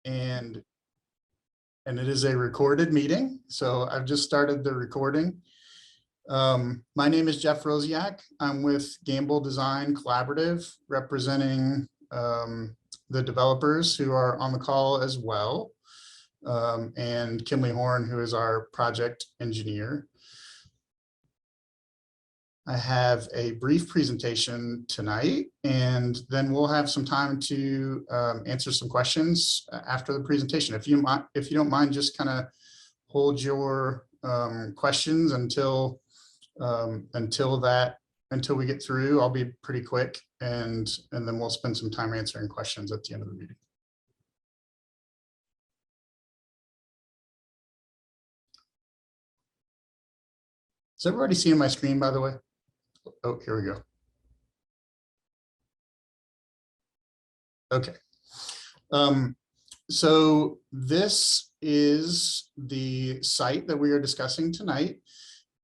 and it is a recorded meeting. So I've just started the recording. My name is Jeff Rosiak. I'm with Gamble Design Collaborative, representing the developers who are on the call as well, and Kimley Horn, who is our project engineer. I have a brief presentation tonight, and then we'll have some time to answer some questions after the presentation. If you don't mind, just kind of hold your questions until we get through. I'll be pretty quick, and then we'll spend some time answering questions at the end of the meeting. Is everybody seeing my screen, by the way? Oh, here we go. Okay. So this is the site that we are discussing tonight.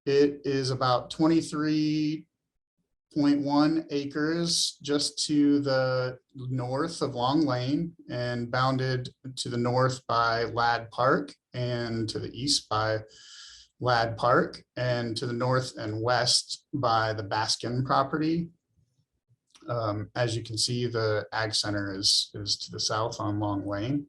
It is about 23.1 acres just to the north of Long Lane, and bounded to the north by Ladd Park and to the east by Ladd Park, and to the north and west by the Baskin property. As you can see, the Ag Center is to the south on Long Lane.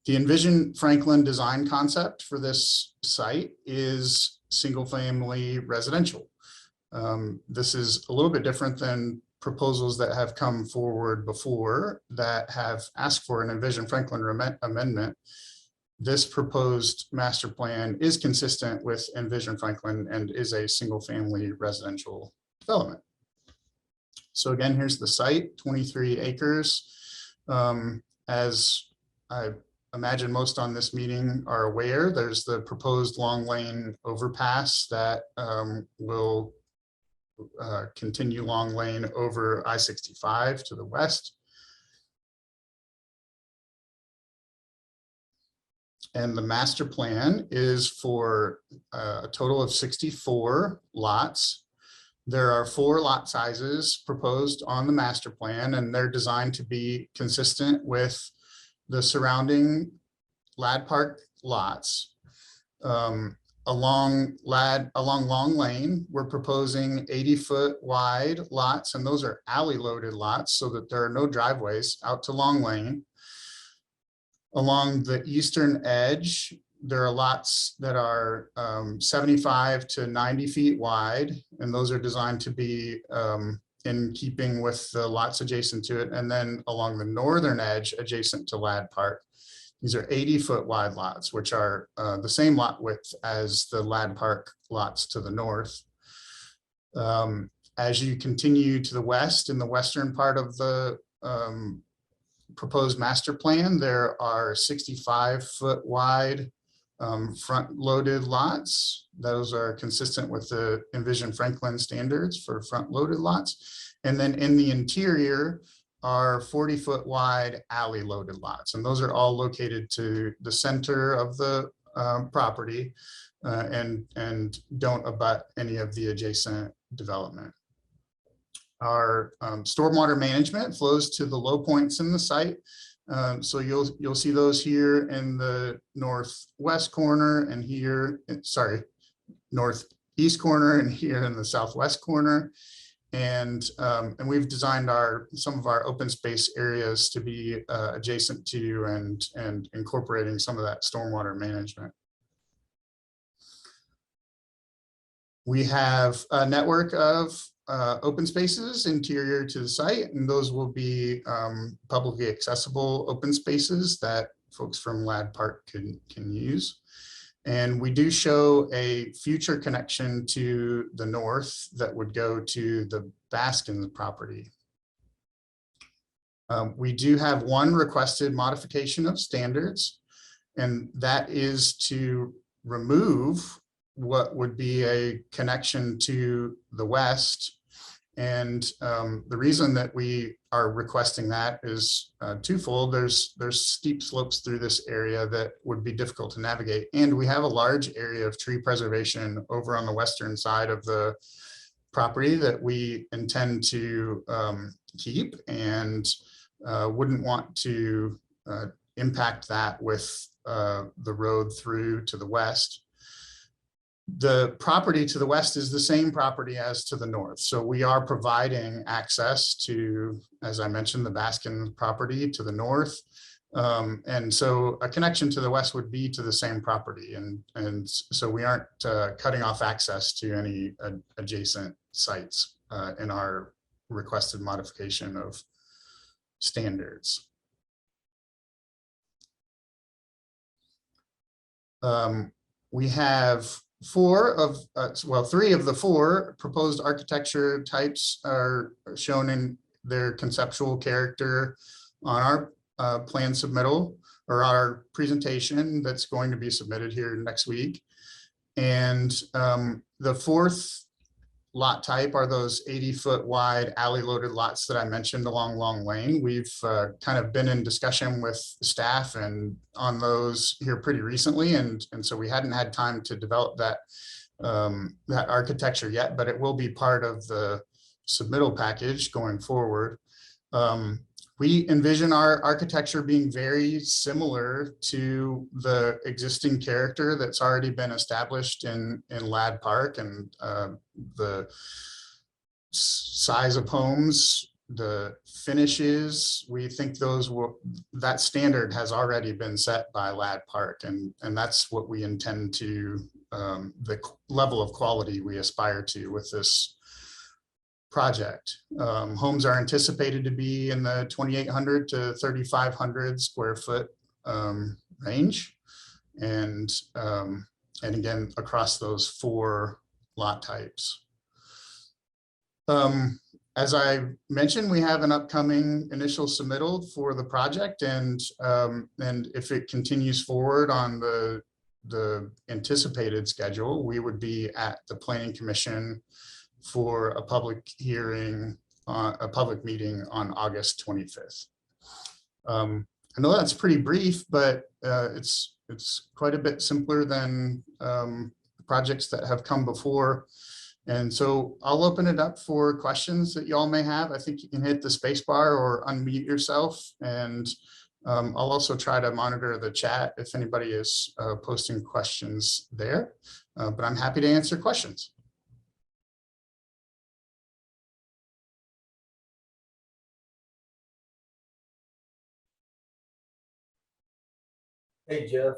The Envision Franklin design concept for this site is single family residential. This is a little bit different than proposals that have come forward before that have asked for an Envision Franklin amendment. This proposed master plan is consistent with Envision Franklin and is a single family residential development. So again, here's the site, 23 acres. As I imagine most on this meeting are aware, there's the proposed Long Lane overpass that will continue Long Lane over I-65 to the west. And the master plan is for a total of 64 lots. There are 4 lot sizes proposed on the master plan, and they're designed to be consistent with the surrounding Ladd Park lots. Along Long Lane, we're proposing 80-foot wide lots, and those are alley loaded lots so that there are no driveways out to Long Lane. Along the eastern edge, there are lots that are 75 to 90 feet wide, and those are designed to be in keeping with the lots adjacent to it. And then along the northern edge, adjacent to Ladd Park, these are 80-foot wide lots, which are the same lot width as the Ladd Park lots to the north. As you continue to the west, in the western part of the proposed master plan, there are 65-foot wide front loaded lots. Those are consistent with the Envision Franklin standards for front loaded lots. And then in the interior are 40-foot wide alley loaded lots. And those are all located to the center of the property and don't abut any of the adjacent development. Our stormwater management flows to the low points in the site. So you'll see those here in the northwest corner, and here, northeast corner, and here in the southwest corner. And we've designed some of our open space areas to be adjacent to and incorporating some of that stormwater management. We have a network of open spaces interior to the site, and those will be publicly accessible open spaces that folks from Ladd Park can use. And we do show a future connection to the north that would go to the Baskin property. We do have one requested modification of standards, and that is to remove what would be a connection to the west. And the reason that we are requesting that is twofold. There's steep slopes through this area that would be difficult to navigate. And we have a large area of tree preservation over on the western side of the property that we intend to keep. And wouldn't want to impact that with the road through to the west. The property to the west is the same property as to the north. So we are providing access to, as I mentioned, the Baskin property to the north. And so a connection to the west would be to the same property. And so we aren't cutting off access to any adjacent sites in our requested modification of standards. We have three of the four proposed architecture types are shown in their conceptual character on our plan submittal, or our presentation that's going to be submitted here next week. And the fourth lot type are those 80-foot wide alley loaded lots that I mentioned along Long Lane. We've kind of been in discussion with staff and on those here pretty recently. And so we hadn't had time to develop that, that architecture yet, but it will be part of the submittal package going forward. We envision our architecture being very similar to the existing character that's already been established in Ladd Park, and the size of homes, the finishes. We think that standard has already been set by Ladd Park, and that's what we intend to, the level of quality we aspire to with this project. Homes are anticipated to be in the 2,800 to 3,500 square foot range, and again across those four lot types. As I mentioned, we have an upcoming initial submittal for the project, and if it continues forward on the anticipated schedule, we would be at the Planning Commission for a public hearing, a public meeting on August 25th. I know that's pretty brief, but it's quite a bit simpler than projects that have come before. And so I'll open it up for questions that y'all may have. I think you can hit the space bar or unmute yourself. And I'll also try to monitor the chat if anybody is posting questions there, but I'm happy to answer questions. Hey Jeff.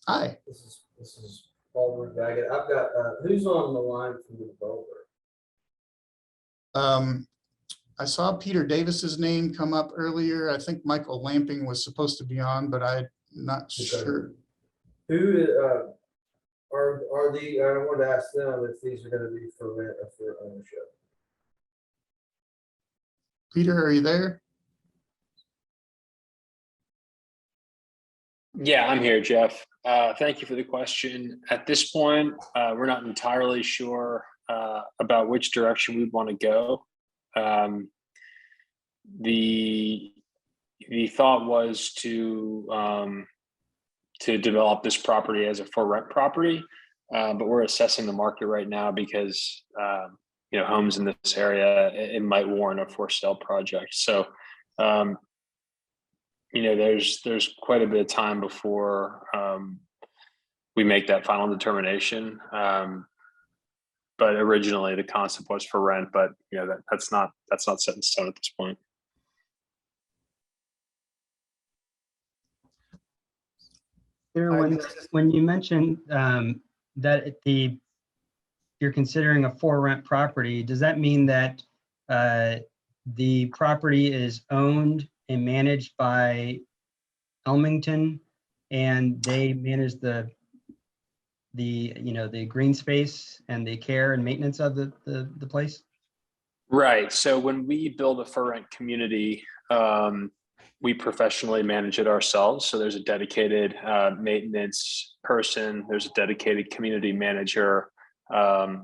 Hi. This is Paul Daggett. I've got who's on the line from the developer? I saw Peter Davis's name come up earlier. I think Michael Lamping was supposed to be on, but I'm not sure. Who are the? I wanted to ask them if these are going to be for rent or for ownership. Peter, are you there? Yeah, I'm here, Jeff. Thank you for the question. At this point, we're not entirely sure about which direction we want to go. The thought was to develop this property as a for rent property, but we're assessing the market right now because homes in this area, it might warrant a for sale project. So there's quite a bit of time before we make that final determination. But originally the concept was for rent, but that's not set in stone at this point. When you mentioned that you're considering a for rent property, does that mean that the property is owned and managed by Elmington, and they manage the green space and the care and maintenance of the place? Right. So when we build a for rent community, we professionally manage it ourselves. So there's a dedicated maintenance person, there's a dedicated community manager.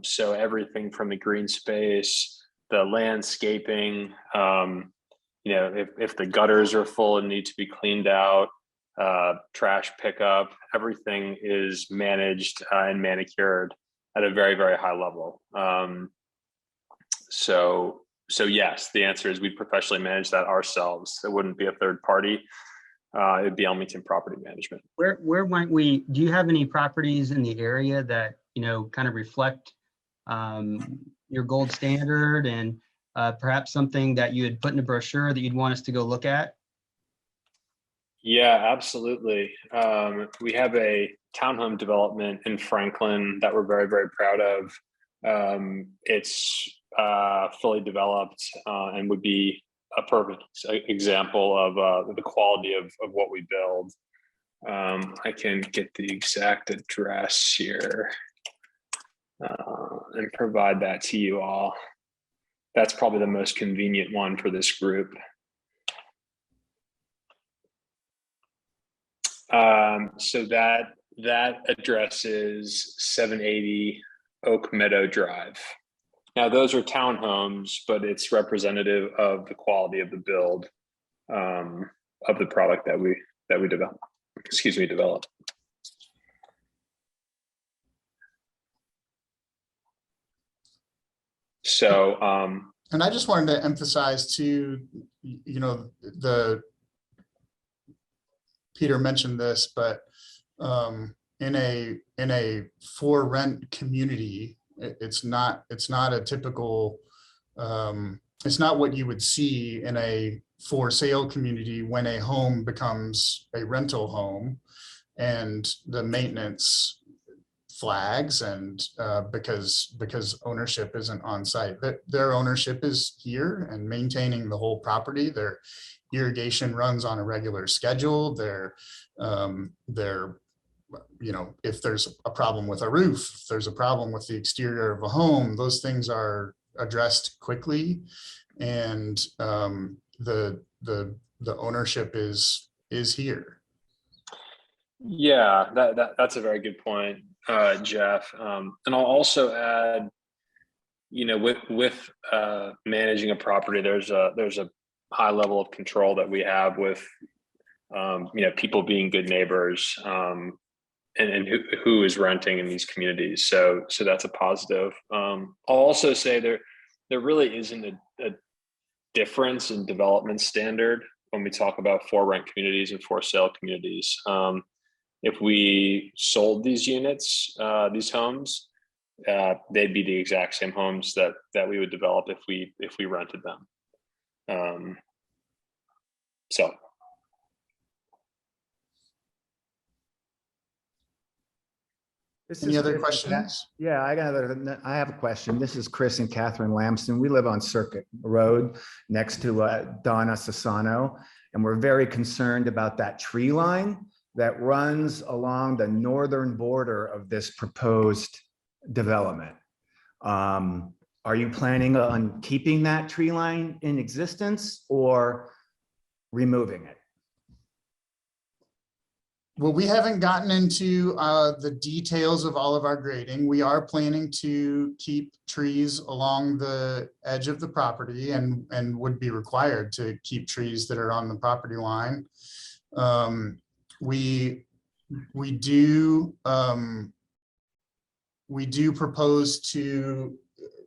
So everything from the green space, the landscaping, if the gutters are full and need to be cleaned out, trash pickup, everything is managed and manicured at a very, very high level. So So yes, the answer is we'd professionally manage that ourselves. It wouldn't be a third party. It'd be Elmington Property Management. Where might we, do you have any properties in the area that, you know, kind of reflect your gold standard and perhaps something that you had put in a brochure that you'd want us to go look at? Yeah, absolutely. We have a townhome development in Franklin that we're very, very proud of. It's fully developed and would be a perfect example of the quality of what we build. I can get the exact address here and provide that to you all. That's probably the most convenient one for this group. So that address is 780 Oak Meadow Drive. Now those are townhomes, but it's representative of the quality of the build of the product that we develop. Develop. So, and I just wanted to emphasize too, you know, Peter mentioned this, but in a for rent community, it's not a typical, it's not what you would see in a for sale community when a home becomes a rental home and the maintenance flags, and because ownership isn't on site, but their ownership is here and maintaining the whole property. Their irrigation runs on a regular schedule. Their you know, if there's a problem with a roof, if there's a problem with the exterior of a home, those things are addressed quickly, and the ownership is here. Yeah, that's a very good point, Jeff. And I'll also add, you know, with managing a property, there's a high level of control that we have with, you know, people being good neighbors, and who is renting in these communities. So that's a positive. I'll also say there really isn't a difference in development standard when we talk about for rent communities and for sale communities. If we sold these units, these homes, they'd be the exact same homes that we would develop if we rented them. So. Any other questions? Yeah, I have a question. This is Chris and Catherine Lamson. We live on Circuit Road next to Donna Sassano, and we're very concerned about that tree line that runs along the northern border of this proposed development. Are you planning on keeping that tree line in existence or removing it? Well, we haven't gotten into the details of all of our grading. We are planning to keep trees along the edge of the property and would be required to keep trees that are on the property line. We do propose to,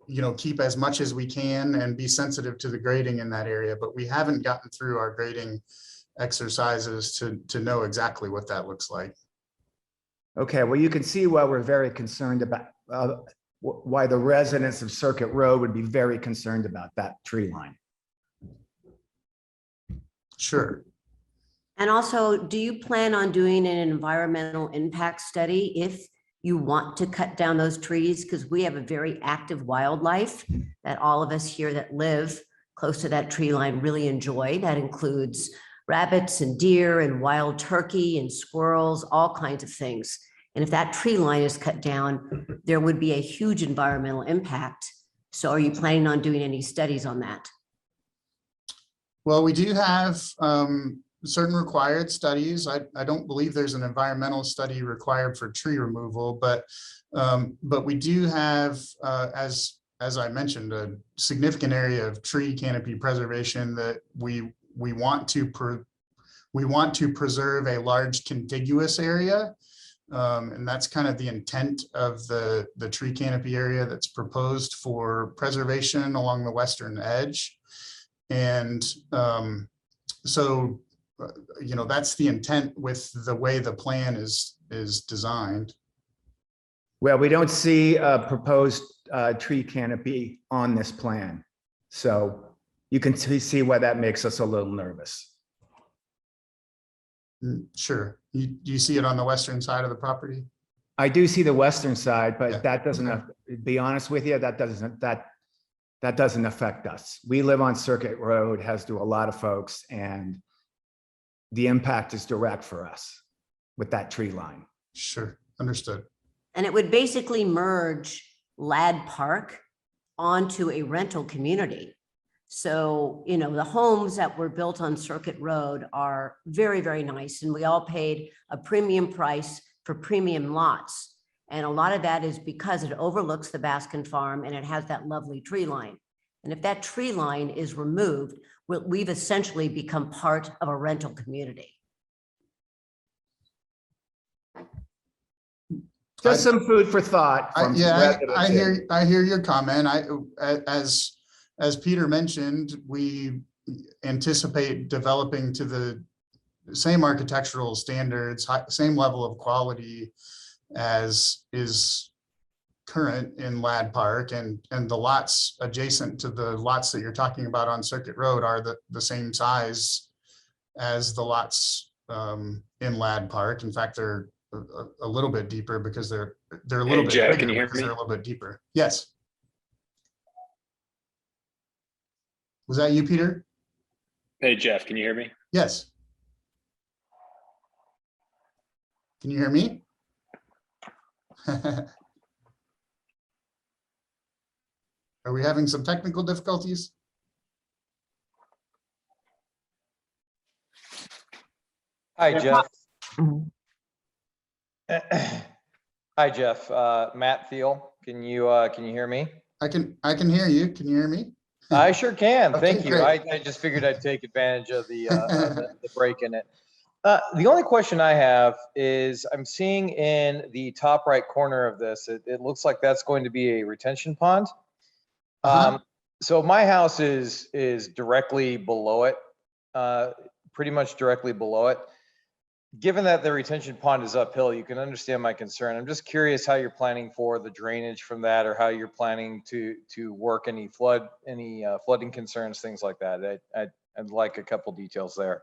you know, keep as much as we can and be sensitive to the grading in that area, but we haven't gotten through our grading exercises to know exactly what that looks like. Okay, well, you can see why we're very concerned about why the residents of Circuit Road would be very concerned about that tree line. Sure. And also, do you plan on doing an environmental impact study if you want to cut down those trees? Because we have a very active wildlife that all of us here that live close to that tree line really enjoy. That includes rabbits and deer and wild turkey and squirrels, all kinds of things. And if that tree line is cut down, there would be a huge environmental impact. So are you planning on doing any studies on that? Well, we do have certain required studies. I don't believe there's an environmental study required for tree removal, but we do have, as I mentioned, a significant area of tree canopy preservation that we want to preserve a large contiguous area And that's kind of the intent of the tree canopy area that's proposed for preservation along the western edge. And so, that's the intent with the way the plan is designed. Well, we don't see a proposed tree canopy on this plan. So you can see why that makes us a little nervous. Sure. Do you see it on the western side of the property? I do see the western side, but Yeah, that doesn't, okay. be honest with you, that doesn't affect us. We live on Circuit Road, has to a lot of folks, and the impact is direct for us with that tree line. Sure. Understood. And it would basically merge Ladd Park onto a rental community. So, the homes that were built on Circuit Road are very, very nice. And we all paid a premium price for premium lots. And a lot of that is because it overlooks the Baskin Farm and it has that lovely tree line. And if that tree line is removed, we've essentially become part of a rental community. Just some food for thought. from residents here. I hear your comment. As Peter mentioned, we anticipate developing to the same architectural standards, same level of quality as is current in Ladd Park, and the lots adjacent to the lots that you're talking about on Circuit Road are the same size as the lots in Ladd Park. In fact, they're a little bit deeper because they're a little bit Jeff, bigger can you hear because me? they're a little bit deeper. Yes. Was that you, Peter? Hey, Jeff, can you hear me? Yes. Can you hear me? Are we having some technical difficulties? Hi, Jeff. Mhm. Hi, Jeff. Matt Thiel. Can you hear me? I can hear you. Can you hear me? I sure can. Okay, Thank you. great. I just figured I'd take advantage of the break in it. The only question I have is I'm seeing in the top right corner of this, it looks like that's going to be a retention pond. Uh-huh. So my house is directly below it, pretty much directly below it. Given that the retention pond is uphill, you can understand my concern. I'm just curious how you're planning for the drainage from that, or how you're planning to work any flooding concerns, things like that. I'd like a couple details there.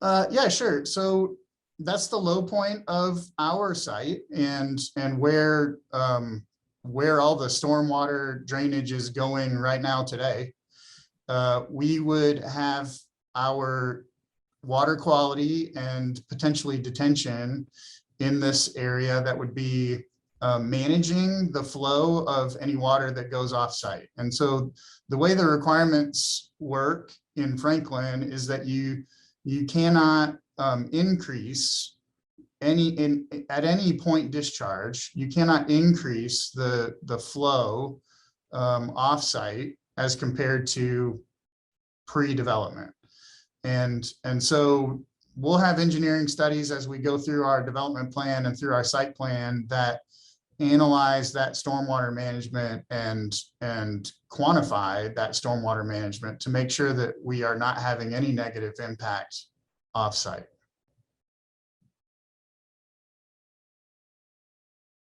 Yeah, sure. So that's the low point of our site, and where all the stormwater drainage is going right now today. We would have our water quality and potentially detention in this area that would be managing the flow of any water that goes off site. And so the way the requirements work in Franklin is that you cannot increase at any point discharge, you cannot increase the flow off-site as compared to pre-development. And so we'll have engineering studies as we go through our development plan and through our site plan that analyze that stormwater management and quantify that stormwater management to make sure that we are not having any negative impact off-site.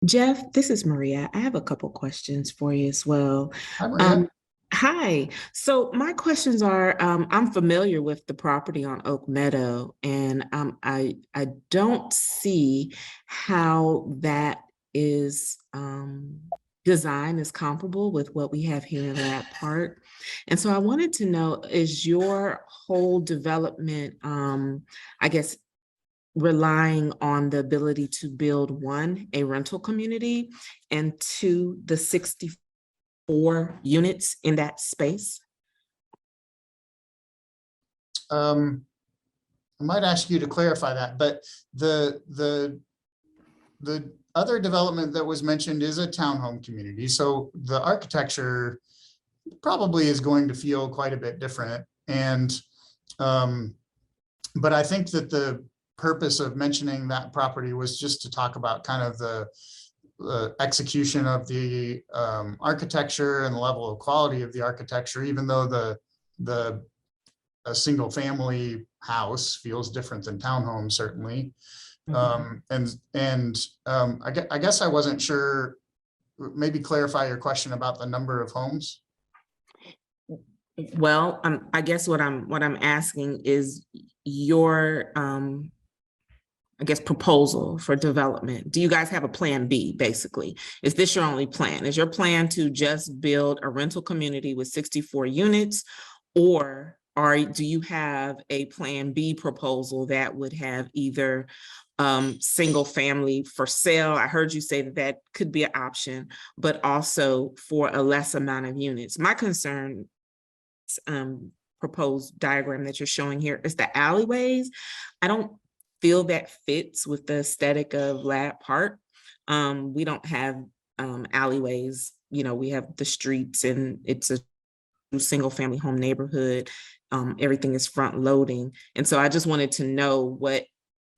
Jeff, this is Maria. I have a couple questions for you as well. Hi, Maria. Hi. So my questions are, I'm familiar with the property on Oak Meadow, and I don't see how that is design is comparable with what we have here in Ladd Park. And so I wanted to know, is your whole development, I guess, relying on the ability to build, one, a rental community, and two, the 64 units in that space? I might ask you to clarify that, but the other development that was mentioned is a townhome community. So the architecture probably is going to feel quite a bit different. And, but I think that purpose of mentioning that property was just to talk about kind of the execution of the architecture and the level of quality of the architecture, even though a single family house feels different than townhomes, certainly. I guess I wasn't sure, maybe clarify your question about the number of homes. Well, I guess what I'm asking is your, I guess, proposal for development. Do you guys have a plan B, basically? Is this your only plan? Is your plan to just build a rental community with 64 units? Or do you have a plan B proposal that would have either single family for sale? I heard you say that could be an option, but also for a less amount of units. My concern, proposed diagram that you're showing here, is the alleyways. I don't feel that fits with the aesthetic of Ladd Park. We don't have alleyways, we have the streets, and it's a single family home neighborhood. Everything is front loading. And so I just wanted to know what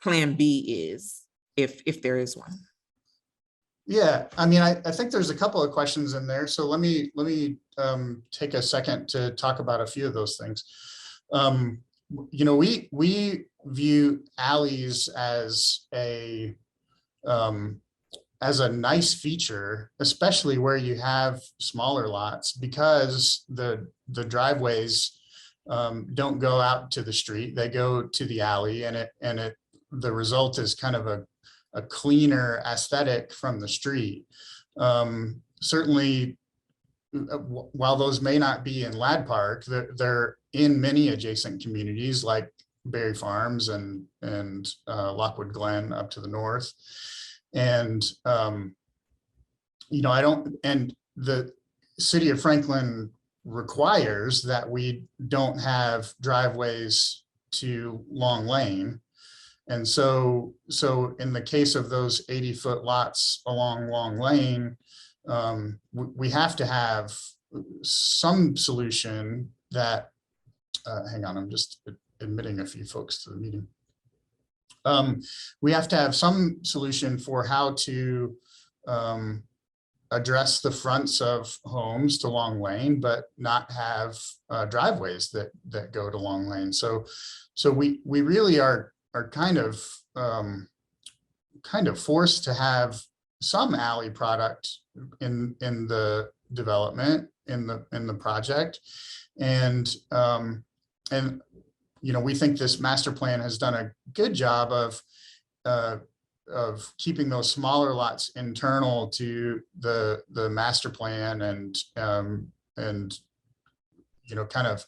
plan B is, if there is one. Yeah, I mean, I think there's a couple of questions in there. So let me take a second to talk about a few of those things. We view alleys as a nice feature, especially where you have smaller lots, because the driveways don't go out to the street; they go to the alley, and the result is kind of a cleaner aesthetic from the street. Certainly, while those may not be in Ladd Park, they're in many adjacent communities like Berry Farms and Lockwood Glen up to the north. And, the city of Franklin requires that we don't have driveways to Long Lane. And so in the case of those 80-foot lots along Long Lane, we have to have some solution that, hang on, I'm just admitting a few folks to the meeting. We have to have some solution for how to address the fronts of homes to Long Lane, but not have driveways that go to Long Lane. So we really are kind of forced to have some alley product in the development, in the project, and we think this master plan has done a good job of keeping those smaller lots internal to the master plan, and kind of,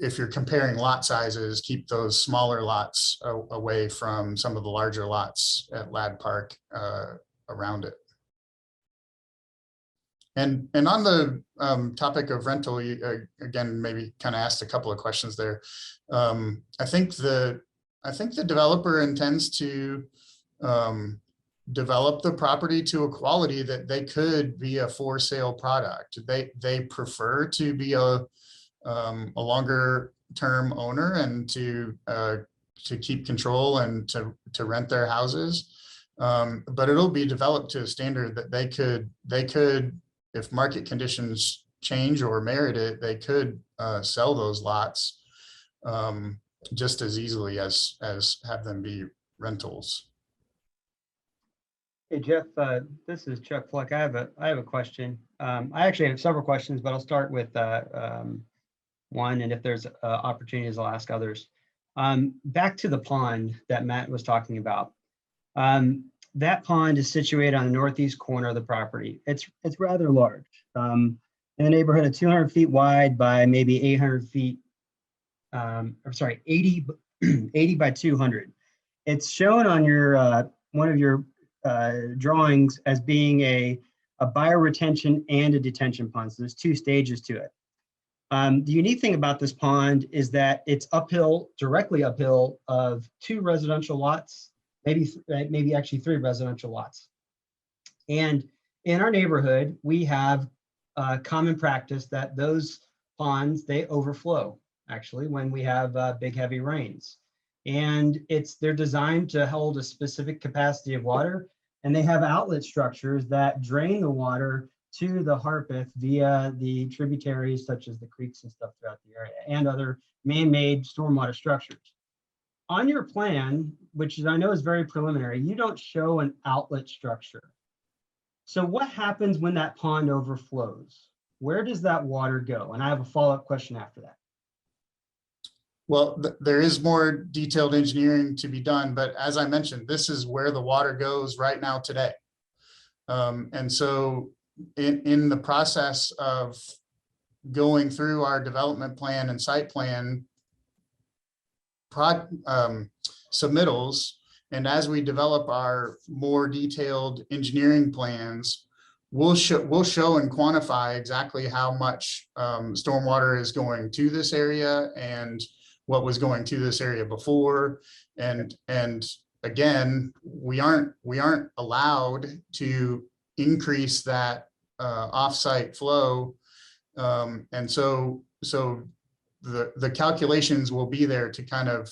if you're comparing lot sizes, keep those smaller lots away from some of the larger lots at Ladd Park around it. And on the topic of rental, you, again, maybe kind of asked a couple of questions there. I think the developer intends to develop the property to a quality that they could be a for sale product. They prefer to be a longer term owner, and to keep control and to rent their houses. But it'll be developed to a standard that they could, if market conditions change or merit it, they could sell those lots just as easily as have them be rentals. Hey, Jeff, this is Chuck Fluck. I have a question. I actually have several questions, but I'll start with one, and if there's opportunities, I'll ask others. Back to the pond that Matt was talking about. That pond is situated on the northeast corner of the property. It's rather large, in a neighborhood of 200 feet wide by maybe 800 feet. 80 by 200. It's shown on your one of your drawings as being a bioretention and a detention pond. So there's two stages to it. The unique thing about this pond is that it's uphill, directly uphill of 2 residential lots, maybe actually 3 residential lots. And in our neighborhood, we have a common practice that those ponds, they overflow actually when we have big heavy rains. And they're designed to hold a specific capacity of water. And they have outlet structures that drain the water to the Harpeth via the tributaries such as the creeks and stuff throughout the area and other man-made stormwater structures. On your plan, which I know is very preliminary, you don't show an outlet structure. So what happens when that pond overflows? Where does that water go? And I have a follow-up question after that. Well, there is more detailed engineering to be done, but as I mentioned, this is where the water goes right now today. And so in the process of going through our development plan and site plan submittals, and as we develop our more detailed engineering plans, we'll show and quantify exactly how much stormwater is going to this area and what was going to this area before. And again, we aren't allowed to increase that offsite flow. And so the calculations will be there to kind of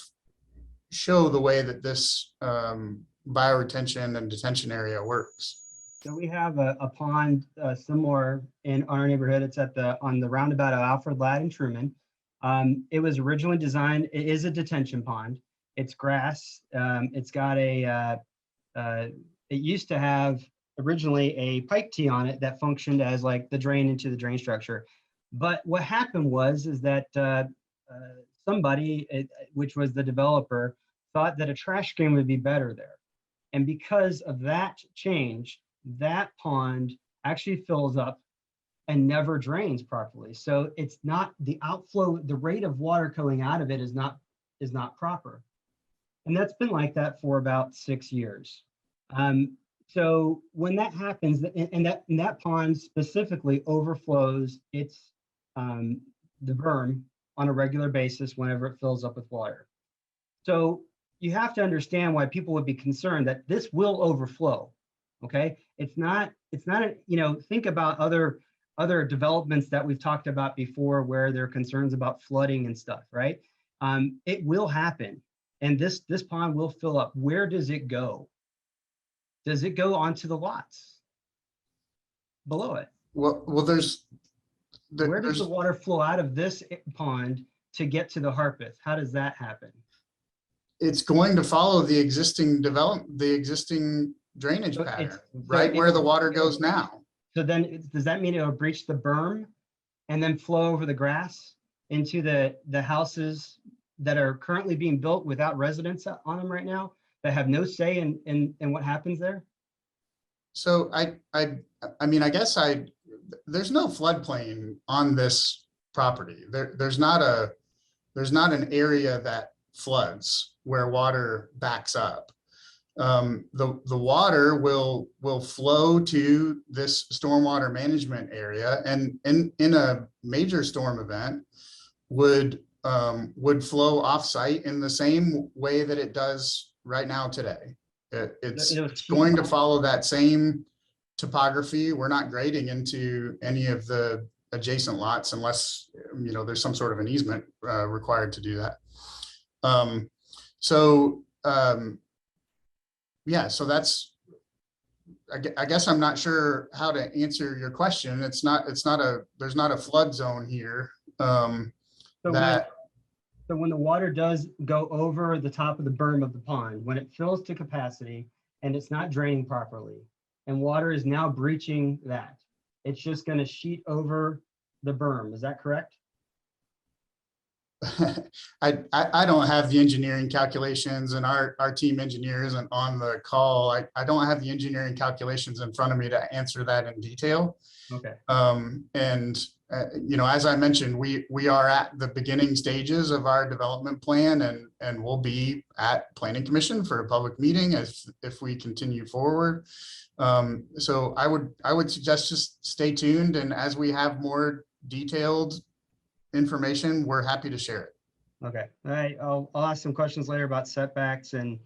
show the way that this bioretention and detention area works. So we have a pond similar in our neighborhood. It's on the roundabout of Alfred Ladd and Truman. It was originally designed, it is a detention pond. It's grass. It's got it used to have originally a pipe tee on it that functioned as like the drain into the drain structure. But what happened is that somebody, which was the developer, thought that a trash stream would be better there. And because of that change, that pond actually fills up and never drains properly. So it's not the outflow, the rate of water coming out of it is not proper. And that's been like that for about 6 years. So when that happens, and that pond specifically overflows the berm on a regular basis whenever it fills up with water. So you have to understand why people would be concerned that this will overflow. Okay, it's not think about other developments that we've talked about before where there are concerns about flooding and stuff, right? It will happen, and this pond will fill up. Where does it go? Does it go onto the lots below it? Well, Where does the water flow out of this pond to get to the Harpeth? How does that happen? It's going to follow the existing drainage pattern, right where the water goes now. So then, does that mean it'll breach the berm and then flow over the grass into the houses that are currently being built without residents on them right now, that have no say in what happens there? So I mean, I guess there's no floodplain on this property. There's not an area that floods where water backs up. The water will flow to this stormwater management area, and in a major storm event would flow off-site in the same way that it does right now today. It's going to follow that same topography. We're not grading into any of the adjacent lots unless there's some sort of an easement required to do that. Yeah, so that's, I guess I'm not sure how to answer your question. There's not a flood zone here. So when the water does go over the top of the berm of the pond, when it fills to capacity and it's not draining properly, and water is now breaching that, it's just going to sheet over the berm. Is that correct? I don't have the engineering calculations, and our team engineer isn't on the call. I don't have the engineering calculations in front of me to answer that in detail. Okay. As I mentioned, we are at the beginning stages of our development plan, and we'll be at Planning Commission for a public meeting if we continue forward. So I would suggest just stay tuned, and as we have more detailed information, we're happy to share it. Okay. All right. I'll ask some questions later about setbacks and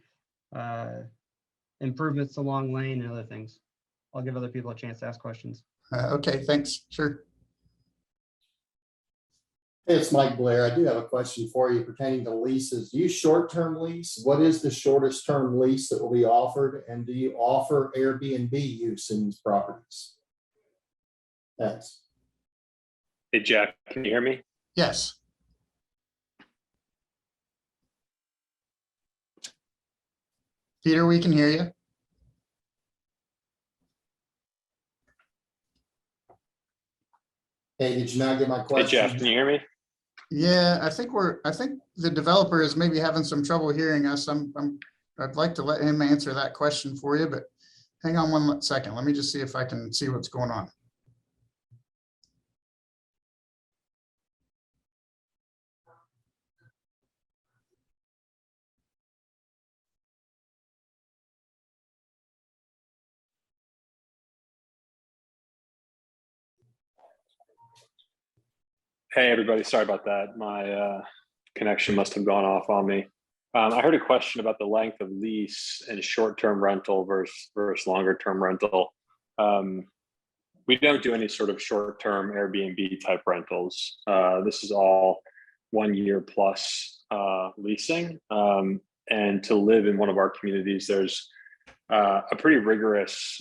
improvements along lane and other things. I'll give other people a chance to ask questions. Okay, thanks. Sure. Hey, it's Mike Blair. I do have a question for you pertaining to leases. Do you short-term lease? What is the shortest term lease that will be offered? And do you offer Airbnb use in these properties? Thanks. Hey, Jack, can you hear me? Yes. Peter, we can hear you. Hey, did you not get my Hey, Jeff, question? can you hear me? Yeah, I think the developer is maybe having some trouble hearing us. I'd like to let him answer that question for you, but hang on one second. Let me just see if I can see what's going on. Hey, everybody, sorry about that. My connection must have gone off on me. I heard a question about the length of lease and short-term rental versus longer-term rental. We don't do any sort of short-term Airbnb type rentals. This is all 1 year plus leasing. And to live in one of our communities, there's a pretty rigorous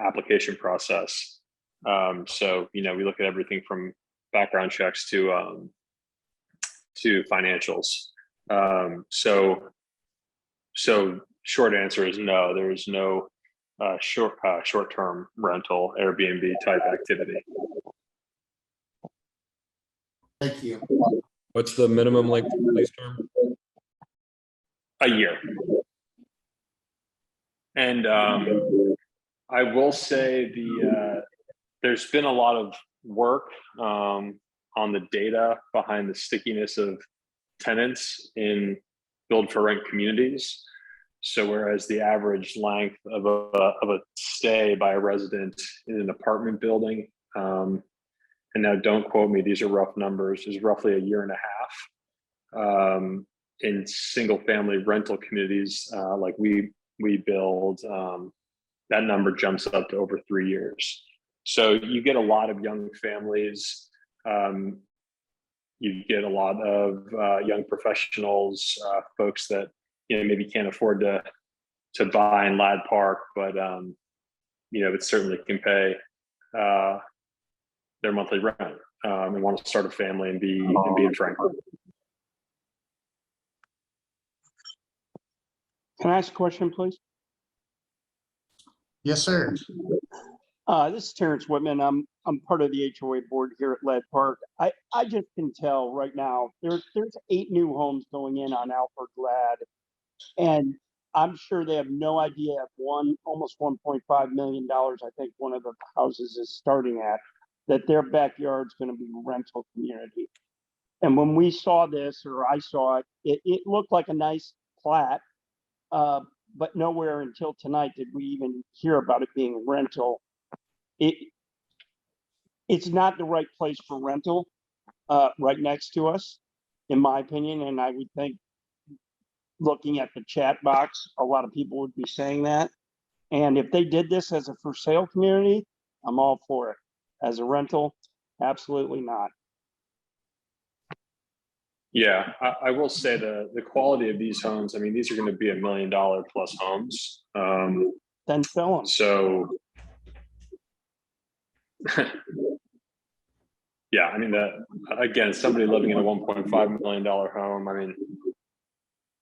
application process. So, you know, we look at everything from background checks to financials. So short answer is no, there is no short-term rental Airbnb type activity. Thank you. What's the minimum length of lease term? A year. And I will say there's been a lot of work on the data behind the stickiness of tenants in build for rent communities. So whereas the average length of a stay by a resident in an apartment building, and now don't quote me, these are rough numbers, is roughly 1.5 years. In single family rental communities like we build, that number jumps up to over 3 years. So you get a lot of young families. You get a lot of young professionals, folks that, you know, maybe can't afford to buy in Lad Park, but you know, it certainly can pay their monthly rent and want to start a family and be in Franklin. Can I ask a question, please? Yes, sir. This is Terrence Whitman. I'm part of the HOA board here at Led Park. I just can tell right now there's 8 new homes going in on Alfred Ladd, and I'm sure they have no idea at almost $1.5 million. I think one of the houses is starting at that their backyard's going to be a rental community. And when we saw this, or I saw it, it looked like a nice plat, but nowhere until tonight did we even hear about it being rental. It's not the right place for rental right next to us, in my opinion. And I would think, looking at the chat box, a lot of people would be saying that. And if they did this as a for sale community, I'm all for it. As a rental, absolutely not. Yeah, I will say the quality of these homes, I mean, these are going to be $1 million plus homes. Then sell them. So, yeah, I mean, that again, somebody living in a $1.5 million home, I mean,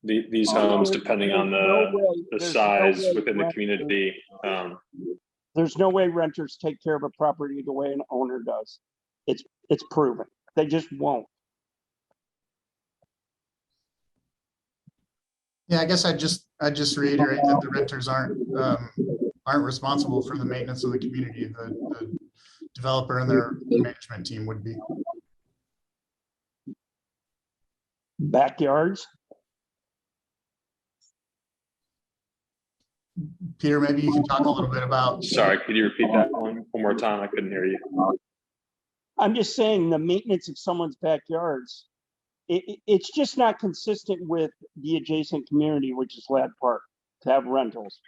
these homes, depending on the size within the community. There's no way renters take care of a property the way an owner does. It's proven. They just won't. Yeah, I guess I just reiterate that the renters aren't responsible for the maintenance of the community. The developer and their management team would be. Backyards. Peter, maybe you can talk a little bit about. Sorry, could you repeat that one more time? I couldn't hear you. I'm just saying the maintenance of someone's backyards. It's just not consistent with the adjacent community, which is Lad Park, to have rentals.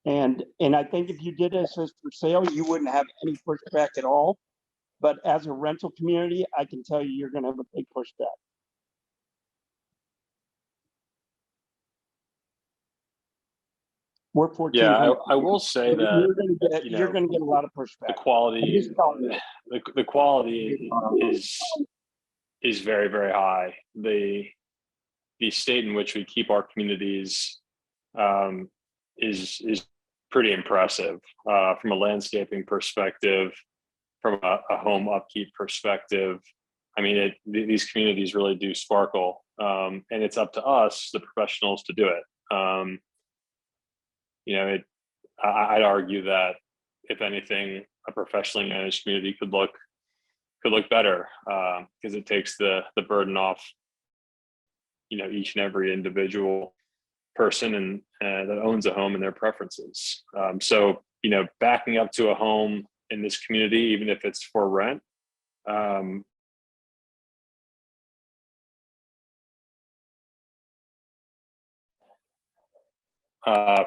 And I think if you did this as for sale, you wouldn't have any pushback at all. But as a rental community, I can tell you, you're gonna have a big pushback. We're 14. Yeah, I will say that, you You're know, gonna get a lot of the pushback. I'm quality, just telling you. the quality is very, very high. The state in which we keep our communities is pretty impressive from a landscaping perspective, from a home upkeep perspective. I mean, these communities really do sparkle, and it's up to us, the professionals, to do it. You know, I'd argue that if anything, a professionally managed community could look better because it takes the burden off, you know, each and every individual person and that owns a home and their preferences. So, you know, backing up to a home in this community, even if it's for rent,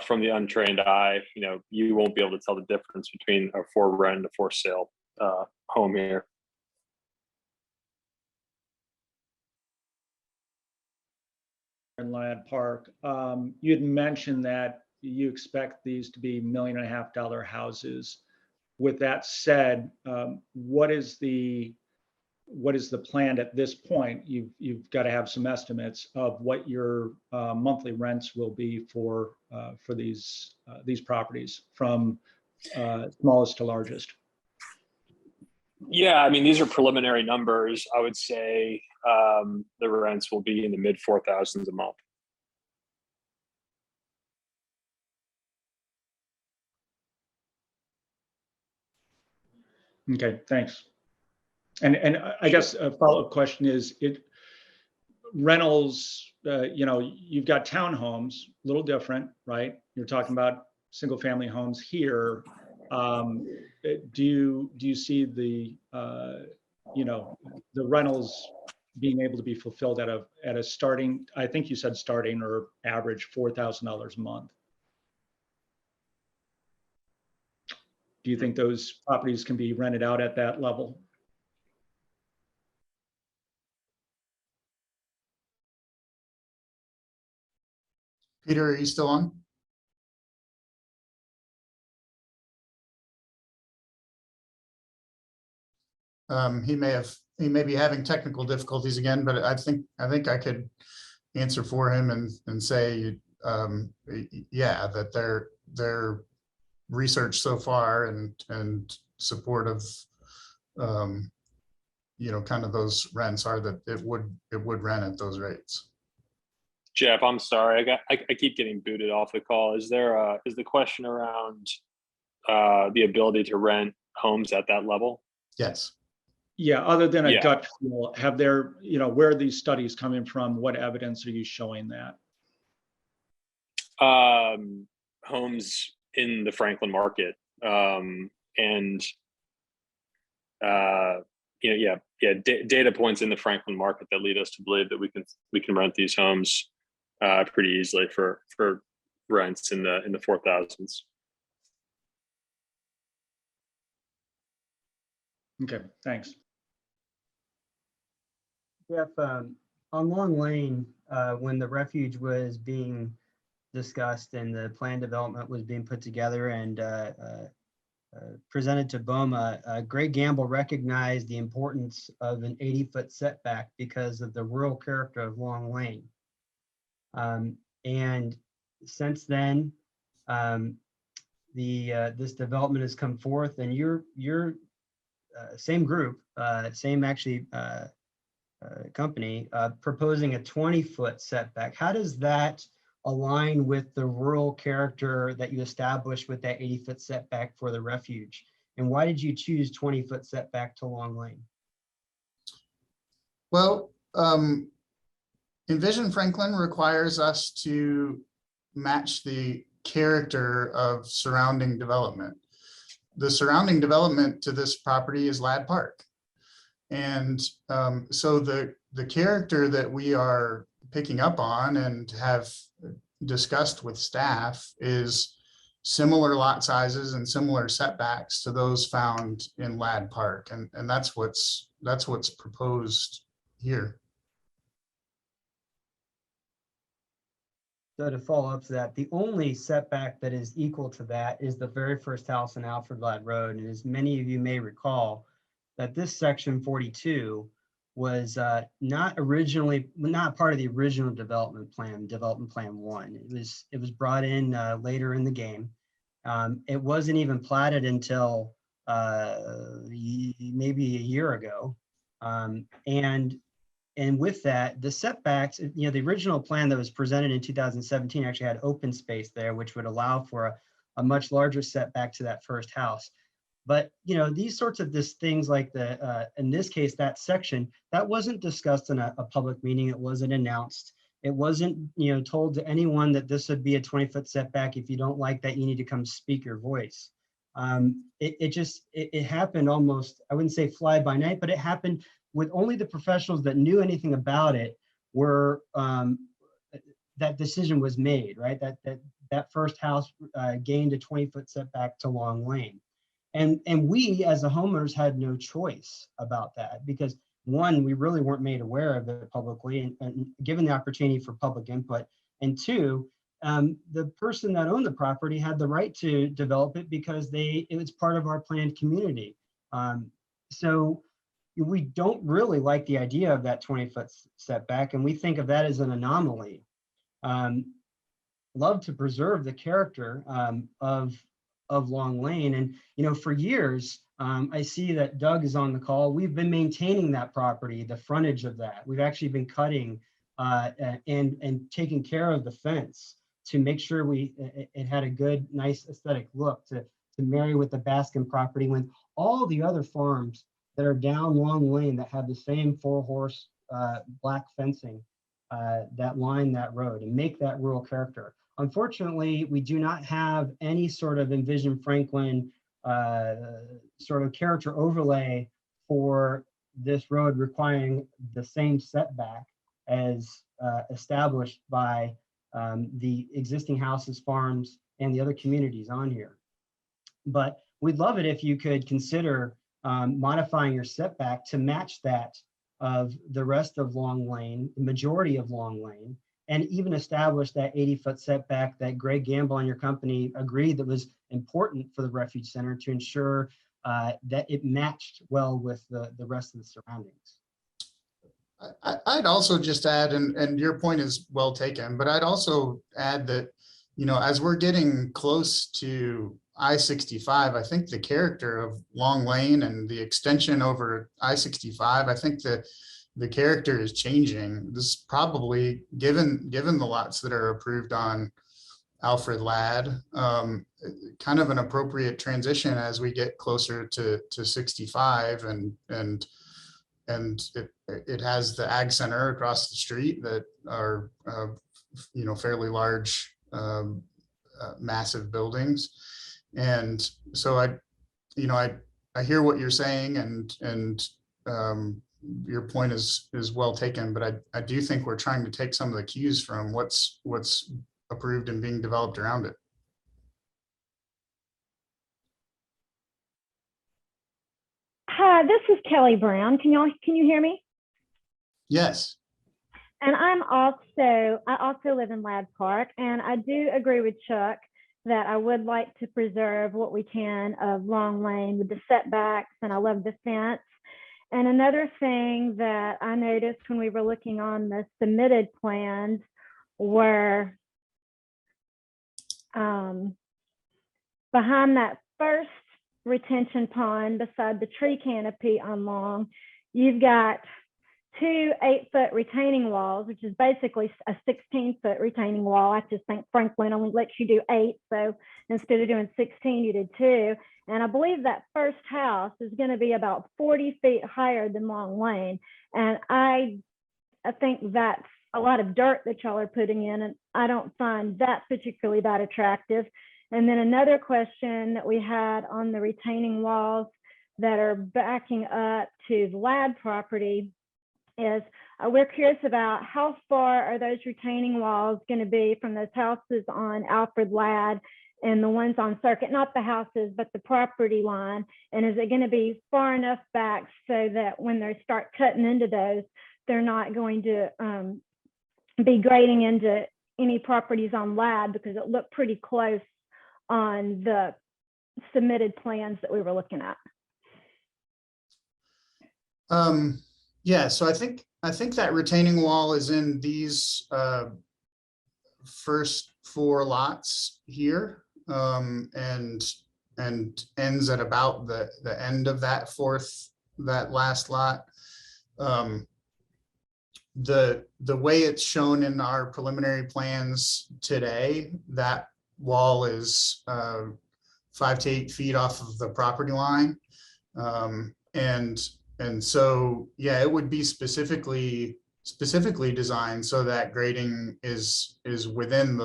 from the untrained eye, you know, you won't be able to tell the difference between a for rent and a for sale home here. In Lad Park, you had mentioned that you expect these to be $1.5 million houses. With that said, what is the plan at this point? You've got to have some estimates of what your monthly rents will be for these properties, from smallest to largest. Yeah, I mean, these are preliminary numbers. I would say the rents will be in the mid 4,000s a month. Okay, thanks. And I guess a follow-up question is, rentals, you know, you've got townhomes, a little different, right? You're talking about single family homes here. Do you see the, you know, the rentals being able to be fulfilled at a starting, I think you said starting or average $4,000 a month? Do you think those properties can be rented out at that level? Peter, are you still on? He may be having technical difficulties again, but I think I could answer for him and say, yeah, that their research so far and support of, you know, kind of those rents are that it would rent at those rates. Jeff, I'm sorry, I keep getting booted off the call. Is the question around the ability to rent homes at that level? Yes. Yeah, other than a Yeah. gut feel, have there, you know, where are these studies coming from? What evidence are you showing that? Homes in the Franklin market, and you know, data points in the Franklin market that lead us to believe that we can rent these homes pretty easily for rents in the 4,000s. Okay, thanks. Jeff, on Long Lane, when the refuge was being discussed and the plan development was being put together and presented to BOMA, Greg Gamble recognized the importance of an 80-foot setback because of the rural character of Long Lane. And since then, this development has come forth, and your same group, same actually company, proposing a 20-foot setback. How does that align with the rural character that you established with that 80-foot setback for the refuge? And why did you choose 20-foot setback to Long Lane? Well, Envision Franklin requires us to match the character of surrounding development. The surrounding development to this property is Ladd Park. And so the character that we are picking up on and have discussed with staff is similar lot sizes and similar setbacks to those found in Ladd Park. And that's what's proposed here. So to follow up to that, the only setback that is equal to that is the very first house on Alfred Ladd Road. And as many of you may recall, that this section 42 was not part of the original development plan 1. It was brought in later in the game. It wasn't even platted until maybe a year ago. And with that, the setbacks, the original plan that was presented in 2017 actually had open space there, which would allow for a much larger setback to that first house. But, these sorts of things like in this case, that section, that wasn't discussed in a public meeting. It wasn't announced. It wasn't, told to anyone that this would be a 20-foot setback. If you don't like that, you need to come speak your voice. It happened almost, I wouldn't say fly by night, but it happened with only the professionals that knew anything about it were, that decision was made, right? That first house gained a 20-foot setback to Long Lane. And we as the homeowners had no choice about that because one, we really weren't made aware of it publicly and given the opportunity for public input. And two, the person that owned the property had the right to develop it because it was part of our planned community. So we don't really like the idea of that 20-foot setback, and we think of that as an anomaly. Love to preserve the character of Long Lane, and for years, I see that Doug is on the call. We've been maintaining that property, the frontage of that. We've actually been cutting and taking care of the fence to make sure it had a good, nice aesthetic look to marry with the Baskin property when all the other farms that are down Long Lane that have the same 4-horse black fencing that line that road and make that rural character. Unfortunately, we do not have any sort of Envision Franklin sort of character overlay for this road requiring the same setback as established by the existing houses, farms, and the other communities on here. But we'd love it if you could consider modifying your setback to match that of the rest of Long Lane, the majority of Long Lane, and even establish that 80-foot setback that Greg Gamble and your company agreed that was important for the Refuge Center to ensure that it matched well with the rest of the surroundings. I'd also just add, and your point is well taken, but I'd also add that, as we're getting close to I-65, I think the character of Long Lane and the extension over I-65, I think the character is changing. This is probably, given the lots that are approved on Alfred Ladd, kind of an appropriate transition as we get closer to 65, and it has the Ag Center across the street that are fairly large, massive buildings. And so I hear what you're saying, and your point is well taken, but I do think we're trying to take some of the cues from what's approved and being developed around it. Hi, this is Kelly Brown. Can you hear me? Yes. And I also live in Ladd Park, and I do agree with Chuck that I would like to preserve what we can of Long Lane with the setbacks, and I love the fence. And another thing that I noticed when we were looking on the submitted plans were behind that first retention pond beside the tree canopy on Long, you've got 2 8-foot retaining walls, which is basically a 16-foot retaining wall. I just think Franklin only lets you do 8. So instead of doing 16, you did 2. And I believe that first house is going to be about 40 feet higher than Long Lane. And I think that's a lot of dirt that y'all are putting in, and I don't find that particularly that attractive. And then another question that we had on the retaining walls that are backing up to the Ladd property is we're curious about how far are those retaining walls going to be from those houses on Alfred Ladd and the ones on Circuit, not the houses, but the property line? And is it going to be far enough back so that when they start cutting into those, they're not going to be grading into any properties on Ladd, because it looked pretty close on the submitted plans that we were looking at? Yeah, so I think that retaining wall is in these first 4 lots here, and ends at about the end of that last lot. The way it's shown in our preliminary plans today, that wall is 5 to 8 feet off of the property line. And so, yeah, it would be specifically designed so that grading is within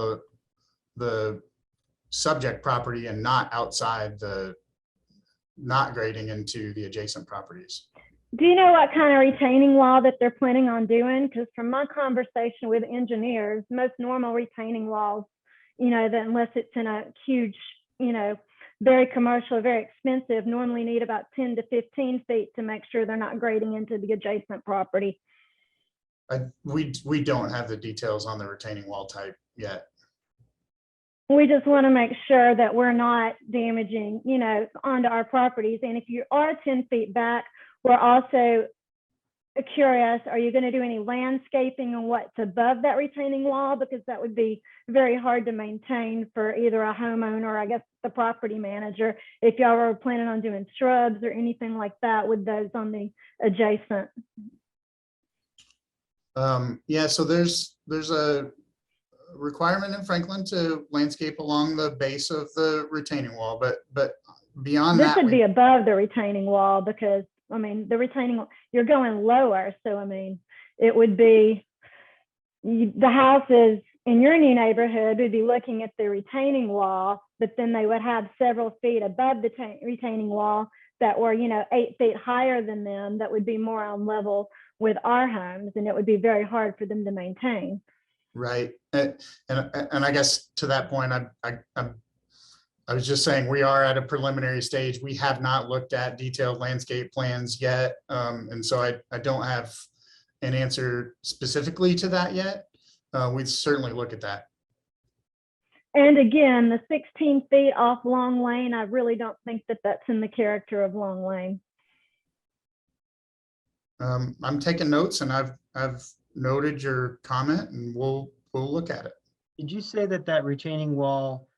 the subject property and not outside not grading into the adjacent properties. Do you know what kind of retaining wall that they're planning on doing? Because from my conversation with engineers, most normal retaining walls, unless it's in a huge, very commercial, very expensive, normally need about 10 to 15 feet to make sure they're not grading into the adjacent property. We don't have the details on the retaining wall type yet. We just want to make sure that we're not damaging, onto our properties. And if you are 10 feet back, we're also curious, are you going to do any landscaping on what's above that retaining wall? Because that would be very hard to maintain for either a homeowner or, I guess, the property manager, if y'all were planning on doing shrubs or anything like that with those on the adjacent. Yeah, so there's a requirement in Franklin to landscape along the base of the retaining wall, but beyond that, this would be above the retaining wall, because the retaining, you're going lower. So, it would be, the houses in your new neighborhood would be looking at the retaining wall, but then they would have several feet above the retaining wall that were, 8 feet higher than them, that would be more on level with our homes, and it would be very hard for them to maintain. right. And I guess to that point, I was just saying, we are at a preliminary stage. We have not looked at detailed landscape plans yet. And so I don't have an answer specifically to that yet. We'd certainly look at that. And again, the 16 feet off Long Lane, I really don't think that that's in the character of Long Lane. I'm taking notes, and I've noted your comment, and we'll look at it. Did you say that retaining wall,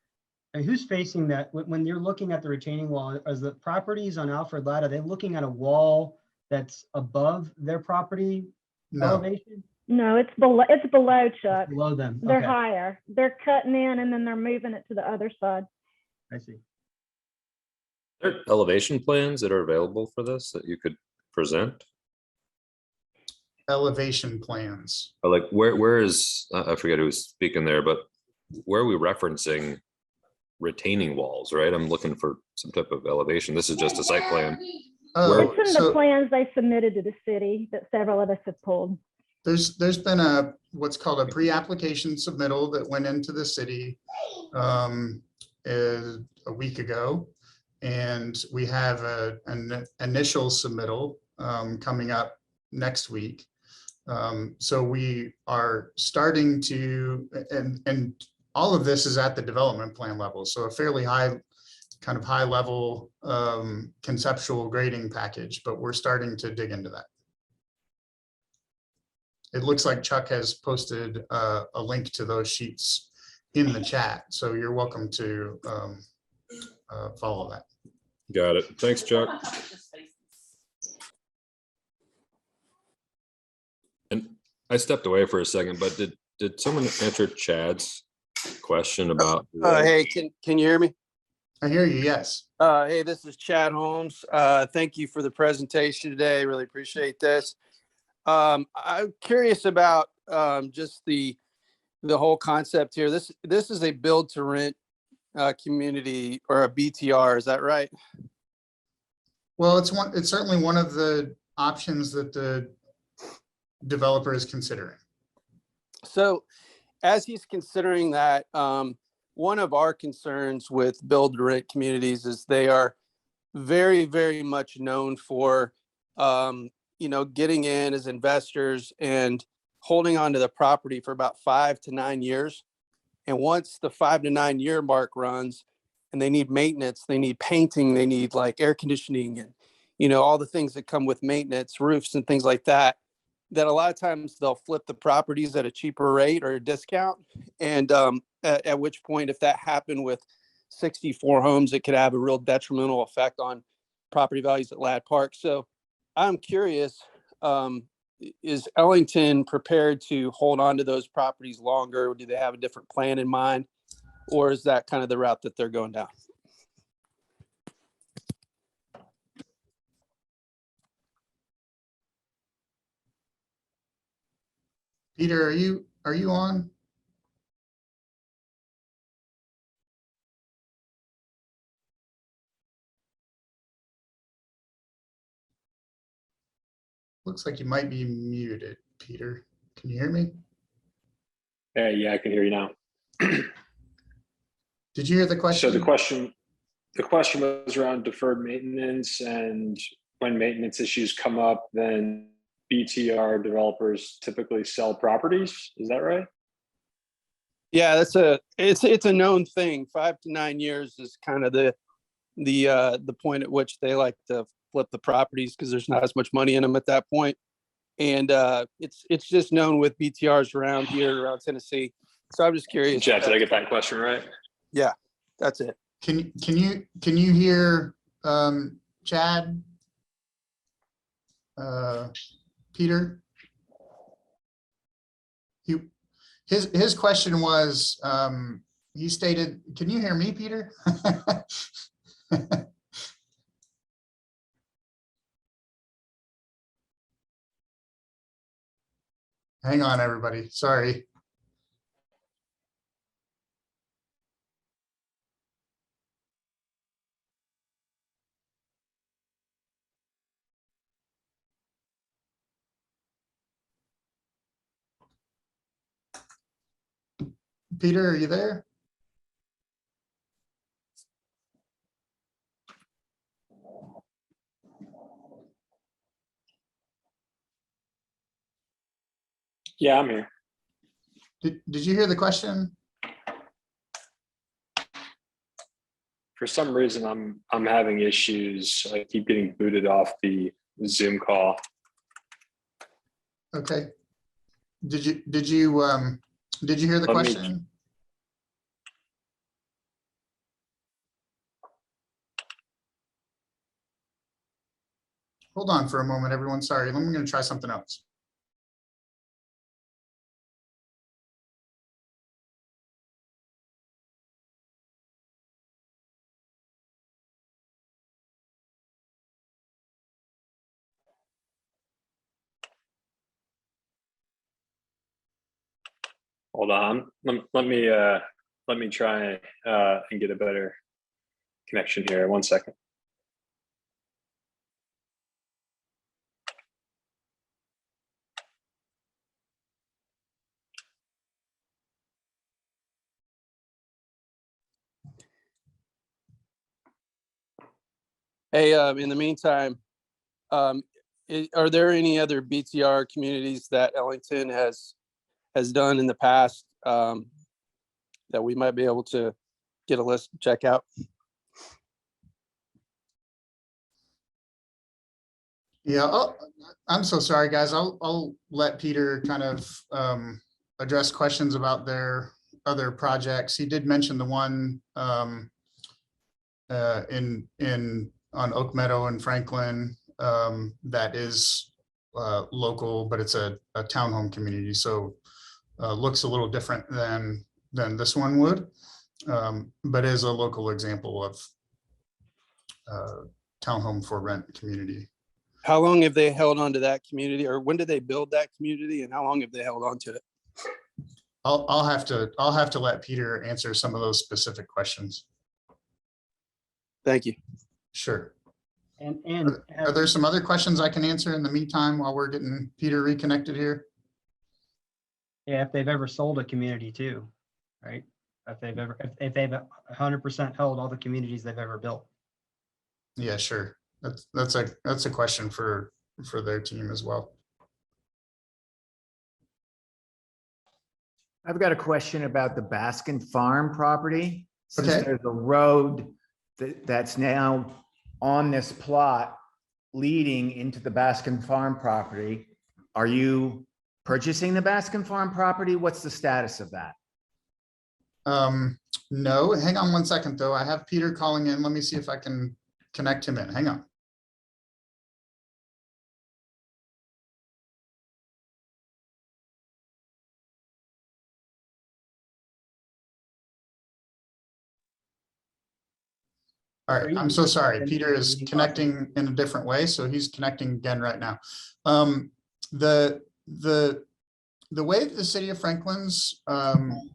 and who's facing that? When you're looking at the retaining wall, as the properties on Alfred Ladd, are they looking at a wall that's above their property elevation? No, it's below, Chuck. It's below them. They're Okay. higher. They're cutting in and then they're moving it to the other side. I see. Are there elevation plans that are available for this that you could present? Elevation plans. Or like where is, I forget who was speaking there, but where are we referencing retaining walls, right? I'm looking for some type of elevation. This is just a site plan. Oh, It's in the plans they submitted to the city that several of us have pulled. There's been what's called a pre-application submittal that went into the city a week ago. And we have an initial submittal coming up next week. So we are starting to, and all of this is at the development plan level. So a fairly high level conceptual grading package, but we're starting to dig into that. It looks like Chuck has posted a link to those sheets in the chat. So you're welcome to follow that. Got it. Thanks, Chuck. And I stepped away for a second, but did someone answer Chad's question about? Hey, can you hear me? I hear you, yes. Hey, this is Chad Holmes. Thank you for the presentation today. Really appreciate this. I'm curious about just the whole concept here. This is a build to rent community, or a BTR, is that right? Well, it's certainly one of the options that the developer is considering. So as he's considering that, one of our concerns with build to rent communities is they are very, very much known for, getting in as investors and holding on to the property for about 5 to 9 years. And once the 5 to 9 year mark runs and they need maintenance, they need painting, they need like air conditioning and, all the things that come with maintenance, roofs and things like that, that a lot of times they'll flip the properties at a cheaper rate or a discount. And at which point, if that happened with 64 homes, it could have a real detrimental effect on property values at Ladd Park. So I'm curious, is Ellington prepared to hold on to those properties longer? Do they have a different plan in mind? Or is that kind of the route that they're going down? Peter, are you on? Looks like you might be muted, Peter. Can you hear me? Yeah, I can hear you now. Did you hear the question? So the question was around deferred maintenance, and when maintenance issues come up, then BTR developers typically sell properties. Is that right? Yeah, it's a known thing. 5 to 9 years is kind of the point at which they like to flip the properties because there's not as much money in them at that point. And it's just known with BTRs around here, around Tennessee. So I'm just curious. Jeff, did I get that question right? Yeah, that's it. Can you hear Chad? Peter? His question was, he stated, can you hear me, Peter? Hang on, everybody. Sorry. Peter, are you there? Yeah, I'm here. Did you hear the question? For some reason, I'm having issues. I keep getting booted off the Zoom call. Okay. Did you hear the question? Hold on for a moment, everyone. Sorry, I'm going to try something else. Hold on. Let me try and get a better connection here. 1 second. Hey, in the meantime, are there any other BTR communities that Ellington has done in the past that we might be able to get a list to check out? Yeah, I'm so sorry, guys. I'll let Peter kind of address questions about their other projects. He did mention the one on Oak Meadow and Franklin that is local, but it's a townhome community, so looks a little different than this one would, but is a local example of townhome for rent community. How long have they held on to that community, or when did they build that community, and how long have they held on to it? I'll have to let Peter answer some of those specific questions. Thank you. Sure. And Are there some other questions I can answer in the meantime while we're getting Peter reconnected here? yeah, if they've ever sold a community too, right? if they've 100% held all the communities they've ever built. Yeah, sure. That's a question for their team as well. I've got a question about the Baskin Farm property. Since Okay. there's a road that's now on this plot leading into the Baskin Farm property, are you purchasing the Baskin Farm property? What's the status of that? No, hang on one second though. I have Peter calling in. Let me see if I can connect him in. Hang on. All right, I'm so sorry. Peter is connecting in a different way, so he's connecting again right now. The way the city of Franklin's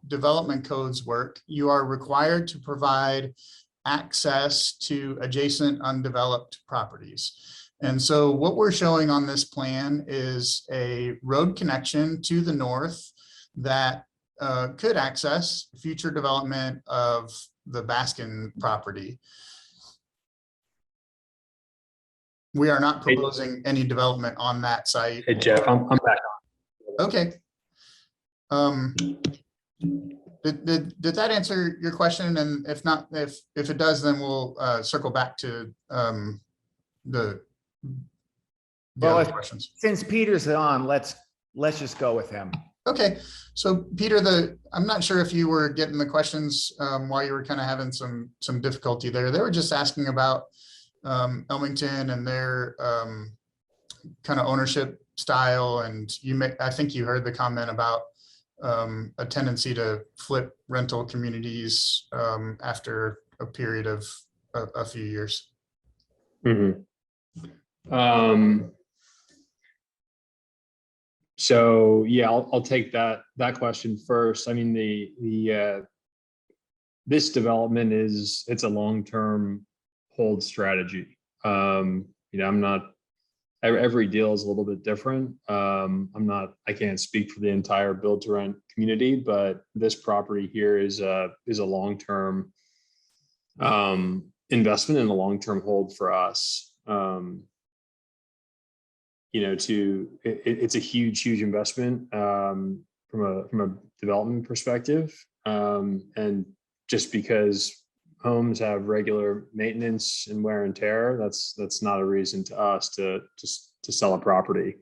development codes work, you are required to provide access to adjacent undeveloped properties. And so what we're showing on this plan is a road connection to the north that could access future development of the Baskin property. We are not proposing any development on that site. Hey, Jeff, I'm back on. Okay. Did that answer your question? And if not, if it does, then we'll circle back to the Well, other questions. Since Peter's on, let's just go with him. Okay, so Peter, I'm not sure if you were getting the questions while you were kind of having some difficulty there. They were just asking about Elmington and their kind of ownership style, and I think you heard the comment about a tendency to flip rental communities after a period of a few years. So yeah, I'll take that question first. I mean, this development it's a long-term hold strategy. Every deal is a little bit different. I can't speak for the entire build to rent community, but this property here is a long-term investment and a long-term hold for us. It's a huge investment from a development perspective. And just because homes have regular maintenance and wear and tear, that's not a reason to us to sell a property.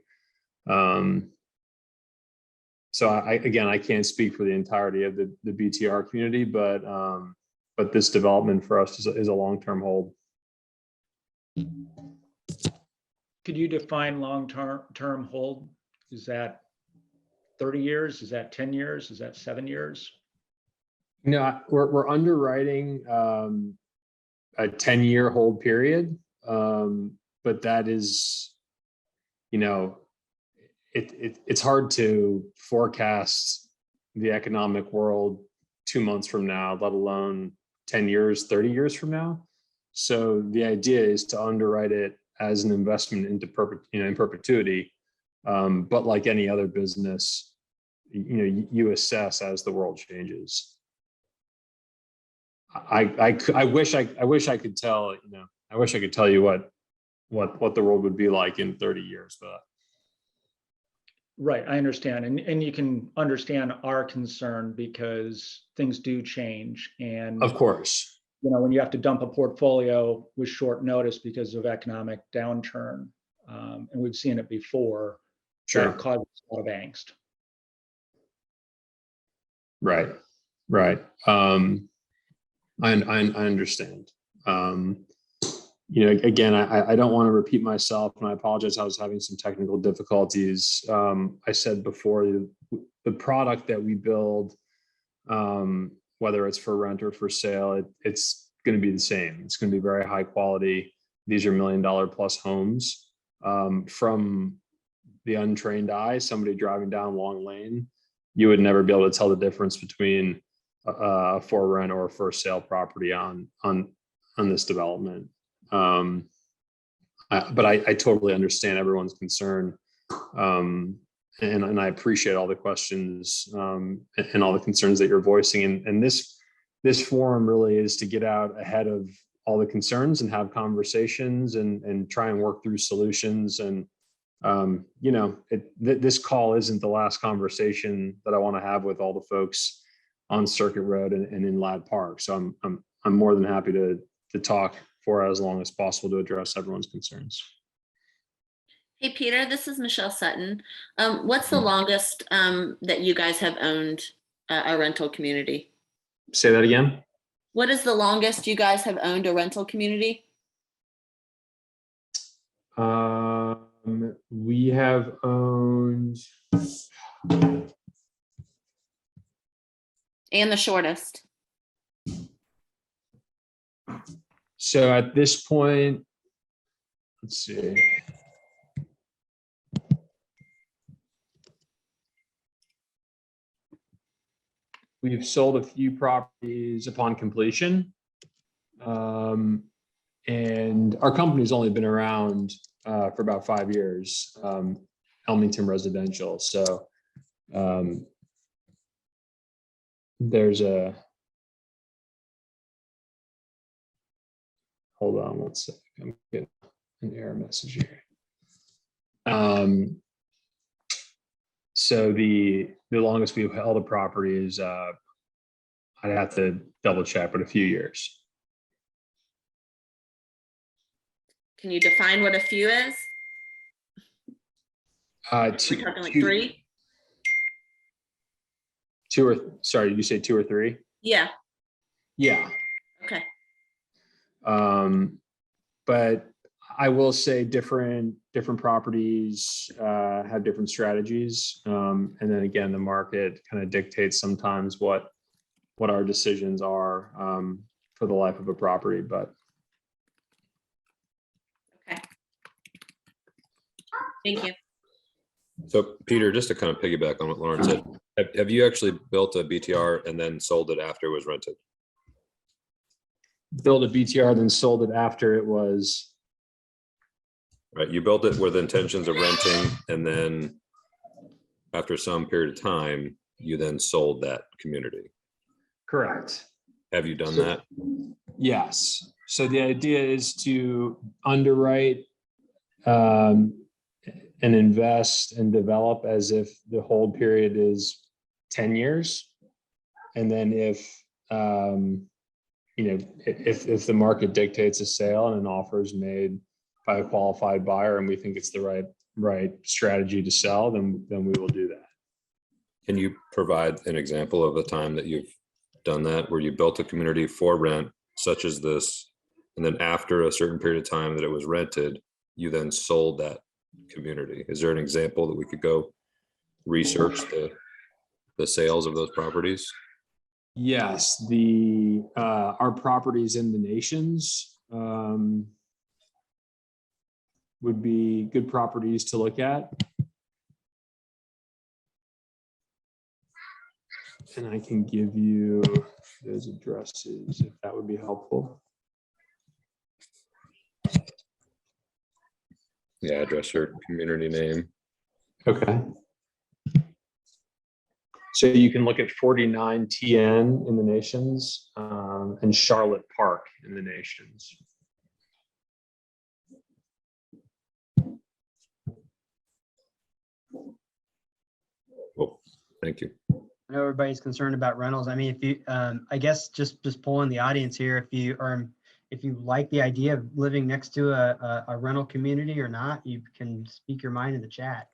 So I can't speak for the entirety of the BTR community, but this development for us is a long-term hold. Could you define long-term hold? Is that 30 years? Is that 10 years? Is that 7 years? No, we're underwriting a 10-year hold period, but that is, it's hard to forecast the economic world 2 months from now, let alone 10 years, 30 years from now. So the idea is to underwrite it as an investment into in perpetuity, but like any other business, you assess as the world changes. I wish I could tell, I wish I could tell you what the world would be like in 30 years, but. Right, I understand. And you can understand our concern because things do change. And of course, when you have to dump a portfolio with short notice because of economic downturn, and we've seen it before, sure, that causes a lot of angst. Right. I understand. Again, I don't want to repeat myself, and I apologize. I was having some technical difficulties. I said before, the product that we build, whether it's for rent or for sale, it's going to be the same. It's going to be very high quality. These are $1 million plus homes. From the untrained eye, somebody driving down Long Lane, you would never be able to tell the difference between a for rent or a for sale property on this development. But I totally understand everyone's concern. And I appreciate all the questions and all the concerns that you're voicing. And this this forum really is to get out ahead of all the concerns and have conversations and try and work through solutions. And, this call isn't the last conversation that I want to have with all the folks on Circuit Road and in Ladd Park. So I'm more than happy to talk for as long as possible to address everyone's concerns. Hey, Peter, this is Michelle Sutton. What's the longest that you guys have owned a rental community? Say that again. What is the longest you guys have owned a rental community? We have owned. And the shortest? So at this point, let's see. We've sold a few properties upon completion. And our company's only been around for about 5 years, Elmington Residential. So there's a, hold on one sec, I'm getting an error message here. So the longest we've held a property is, I'd have to double check, but a few years. Can you define what a few is? We're talking like 3? Sorry, did you say 2 or 3? Yeah. Yeah. Okay. But I will say different properties have different strategies. And then again, the market kind of dictates sometimes what our decisions are for the life of a property, but. Okay. Thank you. So Peter, just to kind of piggyback on what Lauren said, have you actually built a BTR and then sold it after it was rented? Built a BTR, then sold it after it was. Right, you built it with intentions of renting, and then after some period of time, you then sold that community. Correct. Have you done that? Yes. So the idea is to underwrite and invest and develop as if the hold period is 10 years. And then if the market dictates a sale and an offer is made by a qualified buyer and we think it's the right strategy to sell, then we will do that. Can you provide an example of the time that you've done that, where you built a community for rent such as this, and then after a certain period of time that it was rented, you then sold that community? Is there an example that we could go research the sales of those properties? Yes, our properties in the Nations would be good properties to look at. And I can give you those addresses if that would be helpful. Yeah, address or community name. Okay. So you can look at 49 TN in the Nations and Charlotte Park in the Nations. Cool. Thank you. I know everybody's concerned about rentals. I mean, if you, I guess just pulling the audience here, if you like the idea of living next to a rental community or not, you can speak your mind in the chat.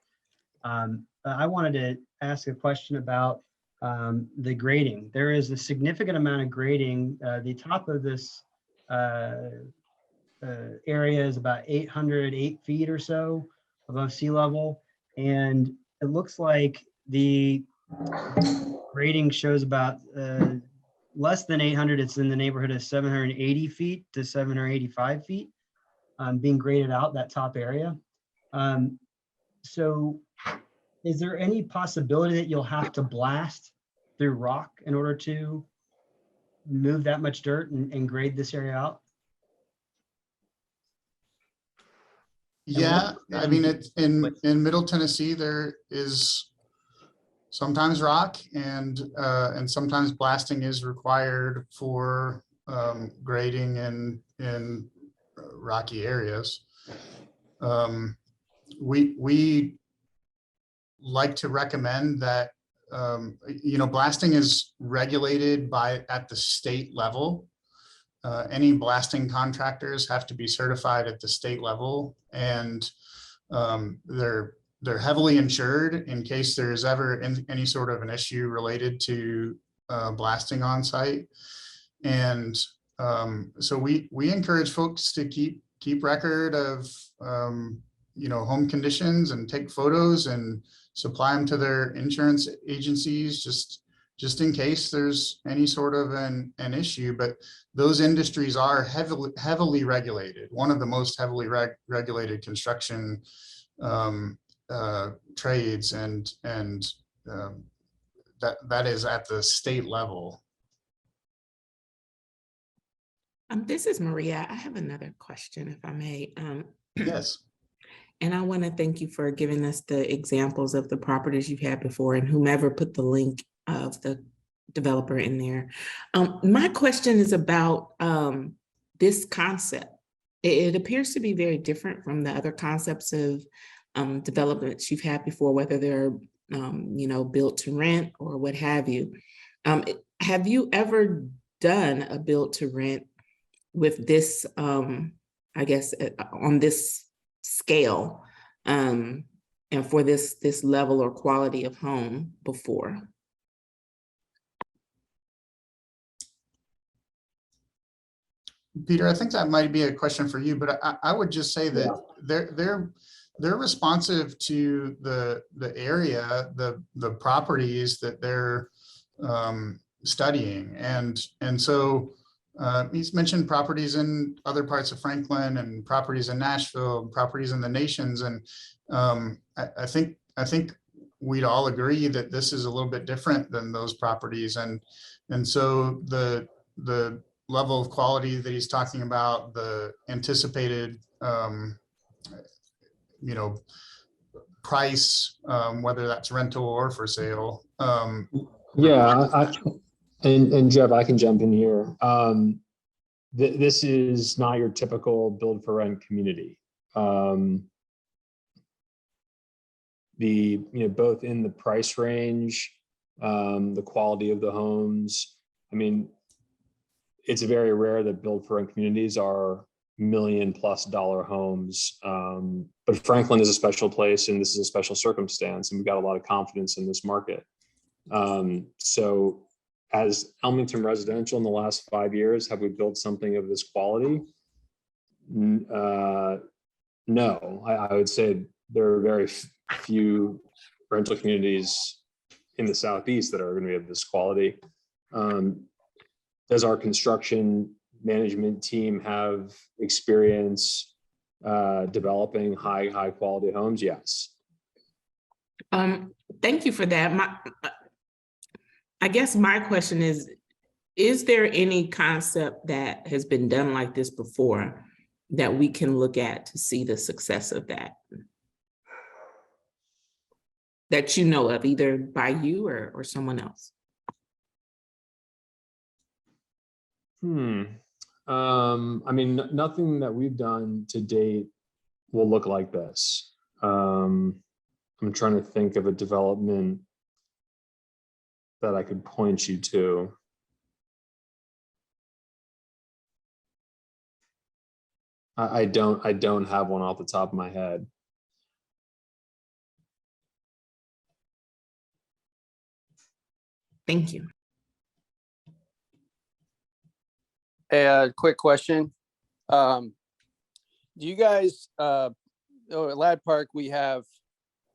I wanted to ask a question about the grading. There is a significant amount of grading. The top of this area is about 808 feet or so above sea level. And it looks like the grading shows about less than 800. It's in the neighborhood of 780 feet to 785 feet being graded out, that top area. So is there any possibility that you'll have to blast through rock in order to move that much dirt and grade this area out? Yeah, I mean, it's in Middle Tennessee, there is sometimes rock, and sometimes blasting is required for grading in rocky areas. We like to recommend that, blasting is regulated at the state level. Any blasting contractors have to be certified at the state level, and they're heavily insured in case there's ever any sort of an issue related to blasting on site. And so we encourage folks to keep record of home conditions and take photos and supply them to their insurance agencies just in case there's any sort of an issue. But those industries are heavily regulated. One of the most heavily regulated construction trades, and that is at the state level. This is Maria. I have another question, if I may. Yes. And I want to thank you for giving us the examples of the properties you've had before, and whomever put the link of the developer in there. My question is about this concept. It appears to be very different from the other concepts of developments you've had before, whether they're built to rent or what have you. Have you ever done a built to rent with this, on this scale, and for this level or quality of home before? Peter, I think that might be a question for you, but I would just say that they're responsive to the area, the properties that they're studying, and so he's mentioned properties in other parts of Franklin and properties in Nashville, and properties in the Nations, and I think we'd all agree that this is a little bit different than those properties, and so the level of quality that he's talking about, the anticipated price, whether that's rental or for sale. And Jeff, I can jump in here. This is not your typical build for rent community. Both in the price range, the quality of the homes. I mean, it's very rare that build for rent communities are $1 million+ homes. But Franklin is a special place, and this is a special circumstance, and we've got a lot of confidence in this market. So as Elmington Residential in the last 5 years, have we built something of this quality? No, I would say there are very few rental communities in the Southeast that are going to be of this quality. Does our construction management team have experience developing high quality homes? Yes. Thank you for that. I guess my question is there any concept that has been done like this before that we can look at to see the success of that you know of, either by you or someone else? I mean, nothing that we've done to date will look like this. I'm trying to think of a development that I could point you to. I don't have one off the top of my head. Thank you. A quick question. Do you guys, at Ladd Park, we have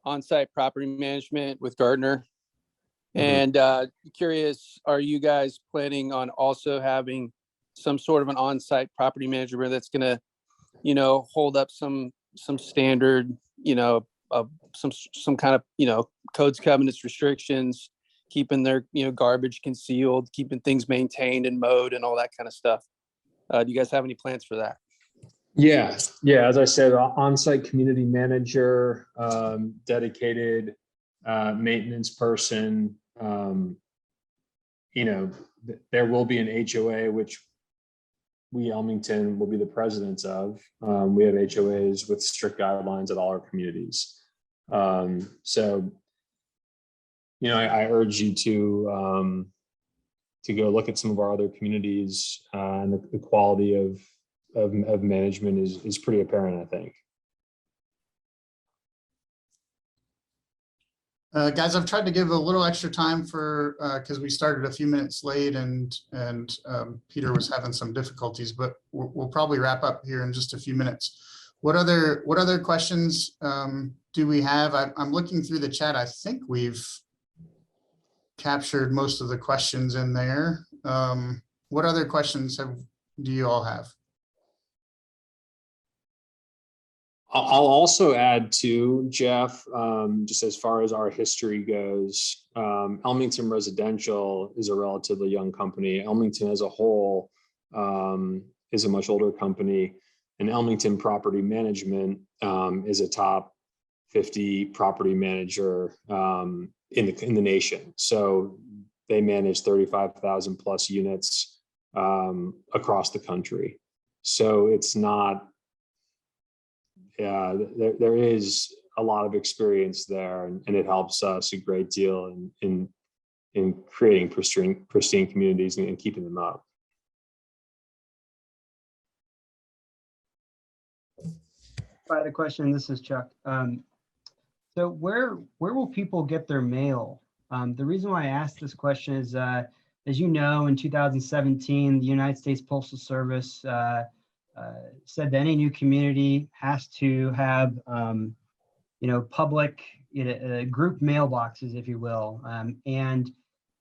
on-site property management with Gartner. And curious, are you guys planning on also having some sort of an on-site property manager that's going to, hold up some standard, some kind of, codes, covenants, restrictions, keeping their, garbage concealed, keeping things maintained and mowed and all that kind of stuff? Do you guys have any plans for that? Yeah. As I said, on-site community manager, dedicated maintenance person. There will be an HOA, which we Elmington will be the presidents of. We have HOAs with strict guidelines at all our communities. So, I urge you to go look at some of our other communities, and the quality of management is pretty apparent, I think. Guys, I've tried to give a little extra time for, because we started a few minutes late and Peter was having some difficulties, but we'll probably wrap up here in just a few minutes. What other questions do we have? I'm looking through the chat. I think we've captured most of the questions in there. What other questions do you all have? I'll also add to Jeff, just as far as our history goes, Elmington Residential is a relatively young company. Elmington as a whole is a much older company, and Elmington Property Management is a top 50 property manager in the nation. So they manage 35,000 plus units across the country. So it's not. There is a lot of experience there, and it helps us a great deal in creating pristine communities and keeping them up. I had a question. This is Chuck. So where will people get their mail? The reason why I asked this question is, as you know, in 2017, the United States Postal Service said that any new community has to have, public group mailboxes, if you will. And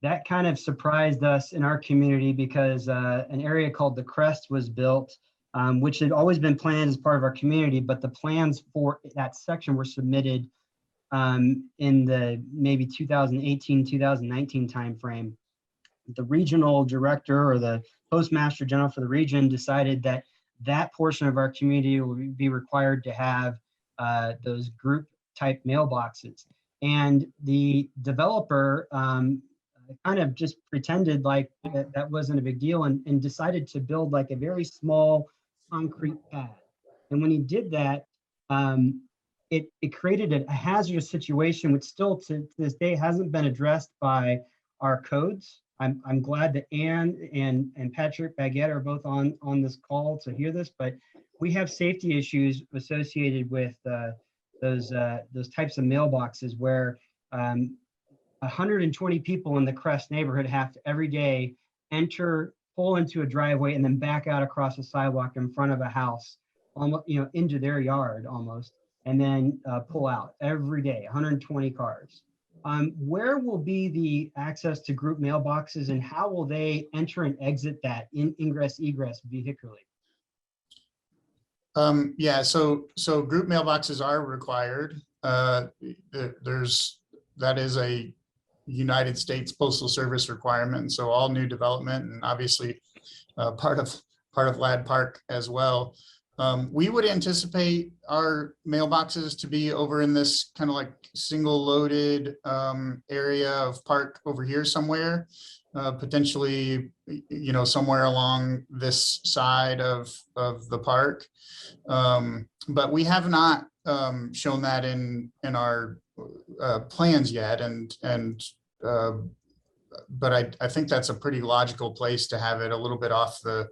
that kind of surprised us in our community because an area called the Crest was built, which had always been planned as part of our community, but the plans for that section were submitted in the maybe 2018, 2019 timeframe. The regional director or the postmaster general for the region decided that that portion of our community will be required to have those group type mailboxes. And the developer kind of just pretended like that wasn't a big deal and decided to build like a very small concrete pad. And when he did that, it created a hazardous situation, which still to this day hasn't been addressed by our codes. I'm glad that Ann and Patrick Baguette are both on this call to hear this, but we have safety issues associated with those types of mailboxes where 120 people in the Crest neighborhood have to every day pull into a driveway and then back out across a sidewalk in front of a house, almost, into their yard almost, and then pull out every day, 120 cars. Where will be the access to group mailboxes and how will they enter and exit that ingress egress vehicularly? Yeah, so group mailboxes are required. That is a United States Postal Service requirement. And so all new development and obviously part of Lad Park as well. We would anticipate our mailboxes to be over in this kind of like single loaded area of park over here somewhere, potentially, somewhere along this side of the park. But we have not shown that in our plans yet. But I think that's a pretty logical place to have it a little bit off the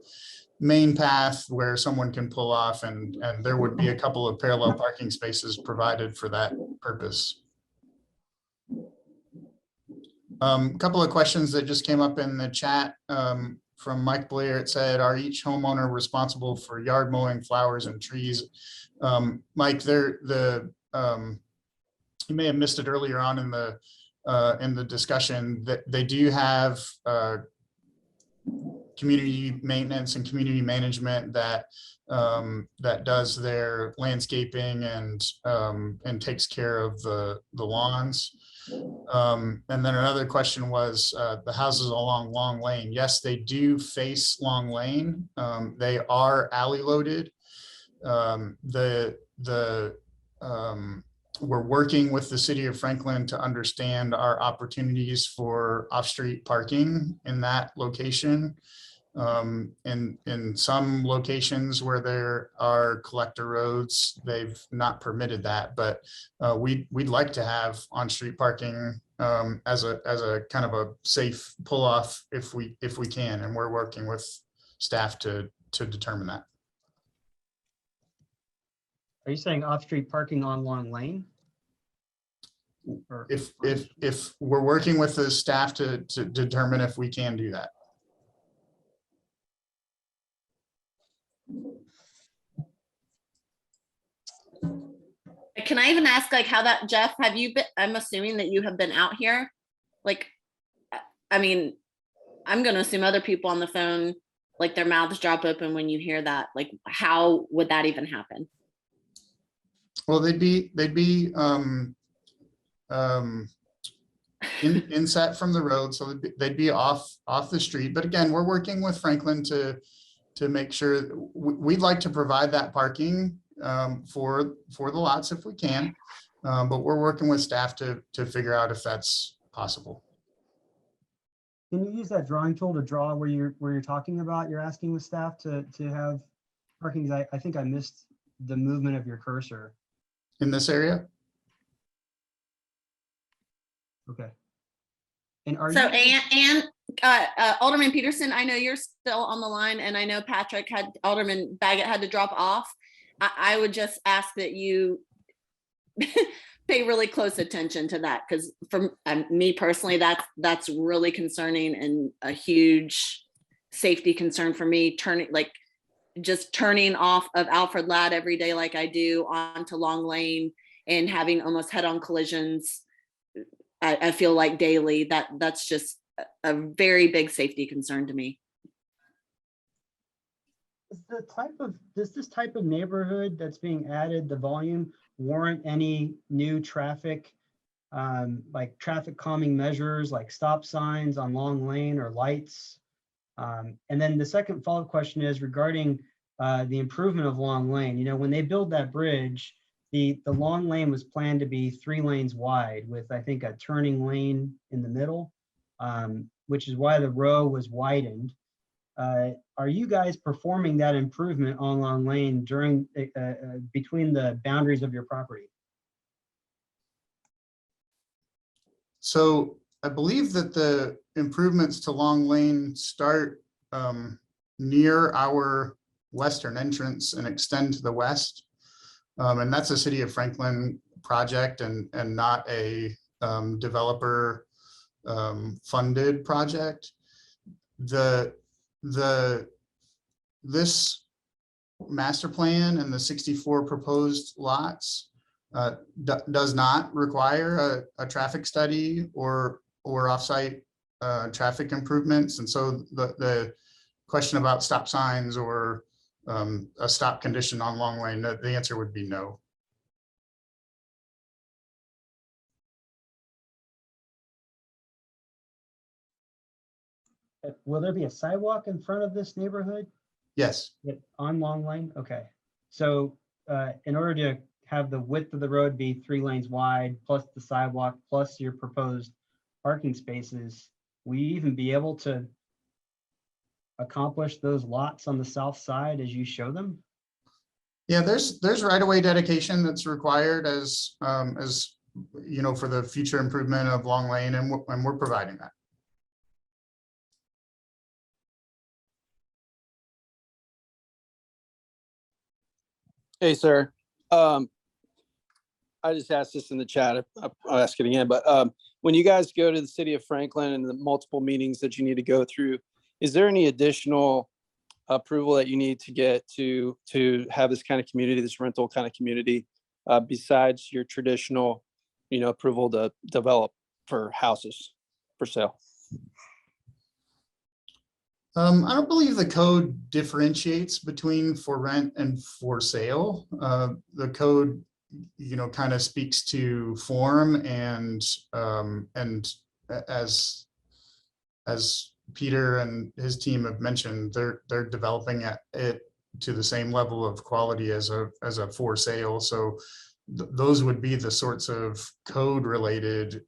main path where someone can pull off, and there would be a couple of parallel parking spaces provided for that purpose. Couple of questions that just came up in the chat from Mike Blair. It said, are each homeowner responsible for yard mowing, flowers and trees? Mike, you may have missed it earlier on in the discussion that they do have community maintenance and community management that does their landscaping and takes care of the lawns. And then another question was the houses along Long Lane. Yes, they do face Long Lane. They are alley loaded. The we're working with the city of Franklin to understand our opportunities for off-street parking in that location. In some locations where there are collector roads, they've not permitted that, but we'd like to have on-street parking as a kind of a safe pull-off if we can, and we're working with staff to determine that. Are you saying off-street parking on Long Lane? Or- If we're working with the staff to determine if we can do that. Can I even ask like how that, Jeff, have you been, I'm assuming that you have been out here? Like, I mean, I'm gonna assume other people on the phone, like their mouths drop open when you hear that. Like, how would that even happen? Well, they'd be inset from the road, so they'd be off the street. But again, we're working with Franklin to make sure we'd like to provide that parking for the lots if we can, but we're working with staff to figure out if that's possible. Can you use that drawing tool to draw where you're talking about? You're asking the staff to have parking. 'Cause I think I missed the movement of your cursor. In this area? Okay. And are So, you? Alderman Peterson, I know you're still on the line, and I know Alderman Baggett had to drop off. I would just ask that you pay really close attention to that, because for me personally, that's really concerning and a huge safety concern for me. Turning off of Alfred Ladd every day like I do onto Long Lane and having almost head-on collisions, I feel like daily, that's just a very big safety concern to me. Does this type of neighborhood that's being added, the volume, warrant any new traffic, like traffic calming measures, like stop signs on Long Lane or lights? And then the second follow-up question is regarding the improvement of Long Lane. You know, when they build that bridge, the Long Lane was planned to be 3 lanes wide with, I think, a turning lane in the middle, which is why the row was widened. Are you guys performing that improvement on Long Lane during between the boundaries of your property? So I believe that the improvements to Long Lane start near our western entrance and extend to the west. And that's a City of Franklin project and not a developer funded project. This master plan and the 64 proposed lots does not require a traffic study or offsite traffic improvements. And so the question about stop signs or a stop condition on Long Lane, the answer would be no. Will there be a sidewalk in front of this neighborhood? Yes. On Long Lane? Okay. So in order to have the width of the road be 3 lanes wide, plus the sidewalk, plus your proposed parking spaces, will you even be able to accomplish those lots on the south side as you show them? Yeah, there's right-of-way dedication that's required as you know, for the future improvement of Long Lane, and we're providing that. Hey, sir. I just asked this in the chat. I'll ask it again, but when you guys go to the city of Franklin and the multiple meetings that you need to go through, is there any additional approval that you need to get to have this kind of community, this rental kind of community, besides your traditional, approval to develop for houses for sale? I don't believe the code differentiates between for rent and for sale. The code, kind of speaks to form and as Peter and his team have mentioned, they're developing it to the same level of quality as a for sale. So those would be the sorts of code related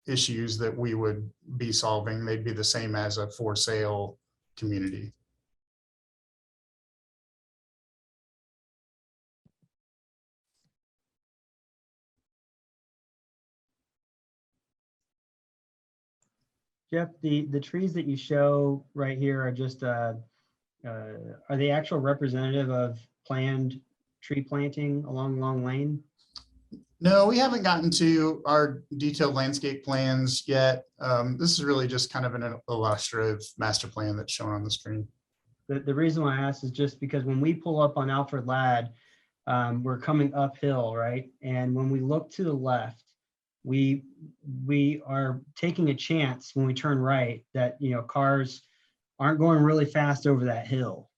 issues that we would be solving. They'd be the same as a for sale community. Jeff, the trees that you show right here are just, are they actual representative of planned tree planting along Long Lane? No, we haven't gotten to our detailed landscape plans yet. This is really just kind of an illustrative master plan that's shown on the screen. The reason why I asked is just because when we pull up on Alfred Ladd, we're coming uphill, right? And when we look to the left, we are taking a chance when we turn right that, you know, cars aren't going really fast over that hill.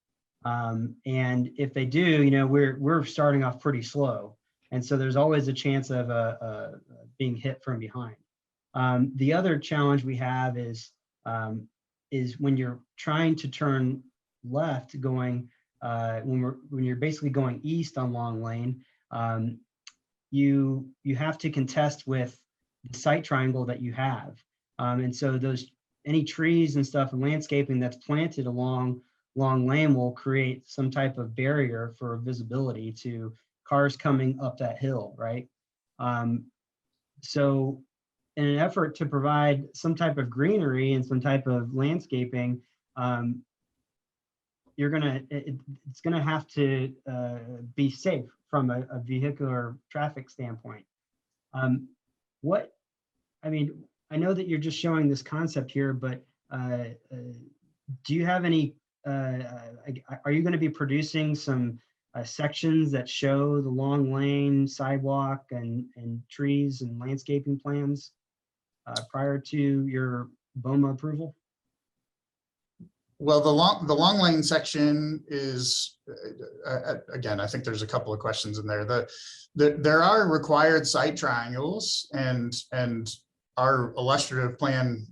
And if they do, you know, we're starting off pretty slow. And so there's always a chance of being hit from behind. The other challenge we have is when you're trying to turn left going, when you're basically going east on Long Lane, you have to contest with the site triangle that you have. And so any trees and stuff and landscaping that's planted along Long Lane will create some type of barrier for visibility to cars coming up that hill, right? So in an effort to provide some type of greenery and some type of landscaping, it's gonna have to be safe from a vehicular traffic standpoint. I know that you're just showing this concept here, but do you have any, are you gonna be producing some sections that show the Long Lane sidewalk and trees and landscaping plans prior to your BOMA approval? Well, the Long Lane section is, again, I think there's a couple of questions in there. There are required site triangles, and our illustrative plan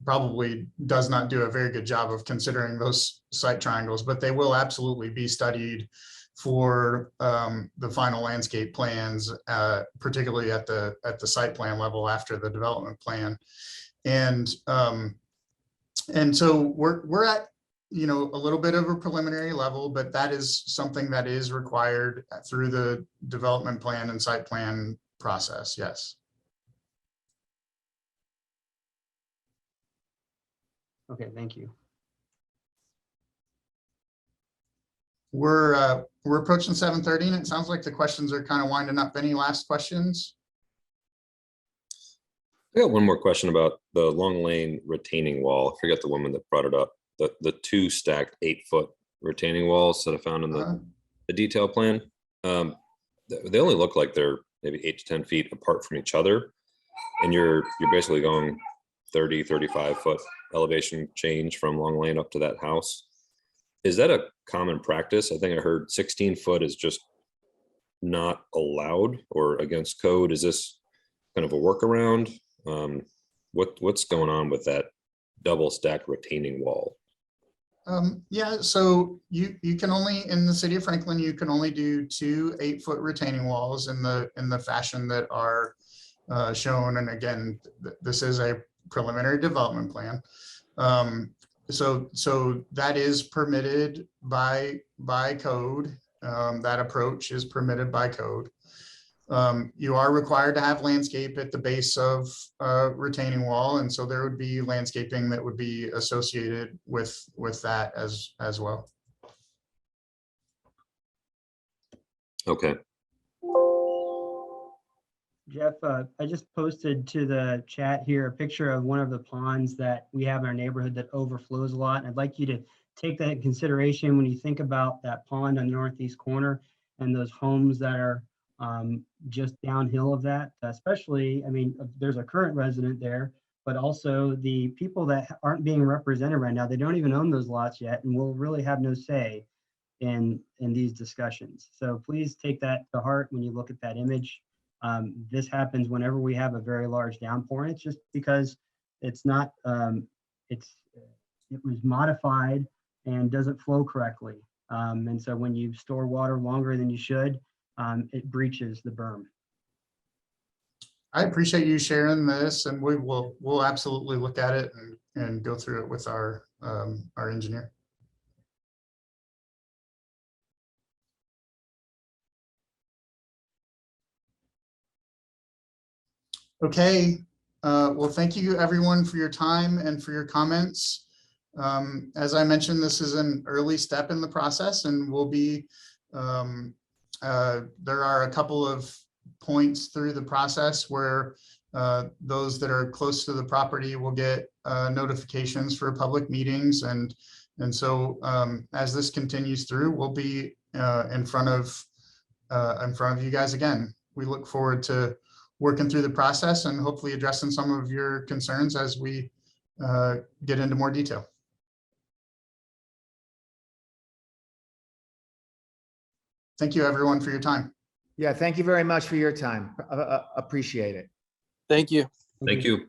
probably does not do a very good job of considering those site triangles, but they will absolutely be studied for the final landscape plans, particularly at the site plan level after the development plan. And so we're at, you know, a little bit of a preliminary level, but that is something that is required through the development plan and site plan process. Yes. Okay, thank you. We're approaching 7:30 and it sounds like the questions are kind of winding up. Any last questions? I got one more question about the Long Lane retaining wall. I forget the woman that brought it up. The two stacked 8-foot retaining walls that I found in the detail plan. They only look like they're maybe 8 to 10 feet apart from each other. And you're basically going 30, 35 foot elevation change from Long Lane up to that house. Is that a common practice? I think I heard 16 foot is just not allowed or against code. Is this kind of a workaround? What's going on with that double stacked retaining wall? Yeah, so you can only, in the city of Franklin, you can only do 2 8-foot retaining walls in the fashion that are shown. And again, this is a preliminary development plan. So that is permitted by code. That approach is permitted by code. You are required to have landscape at the base of retaining wall, and so there would be landscaping that would be associated with that as well. Okay. Jeff, I just posted to the chat here a picture of one of the ponds that we have in our neighborhood that overflows a lot. And I'd like you to take that in consideration when you think about that pond on the northeast corner and those homes that are just downhill of that, especially, I mean, there's a current resident there, but also the people that aren't being represented right now, they don't even own those lots yet and will really have no say in these discussions. So please take that to heart when you look at that image. This happens whenever we have a very large downpour. And it's just because it's not, it was modified and doesn't flow correctly. And so when you store water longer than you should, it breaches the berm. I appreciate you sharing this, and we'll absolutely look at it and go through it with our engineer. Okay, well, thank you everyone for your time and for your comments. As I mentioned, this is an early step in the process, and we'll be, there are a couple of points through the process where those that are close to the property will get notifications for public meetings. And so as this continues through, we'll be in front of you guys again. We look forward to working through the process and hopefully addressing some of your concerns as we get into more detail. Thank you everyone for your time. Yeah, thank you very much for your time. Appreciate it. Thank you. Thank you.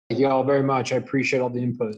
Thank you all very much. I appreciate all the input.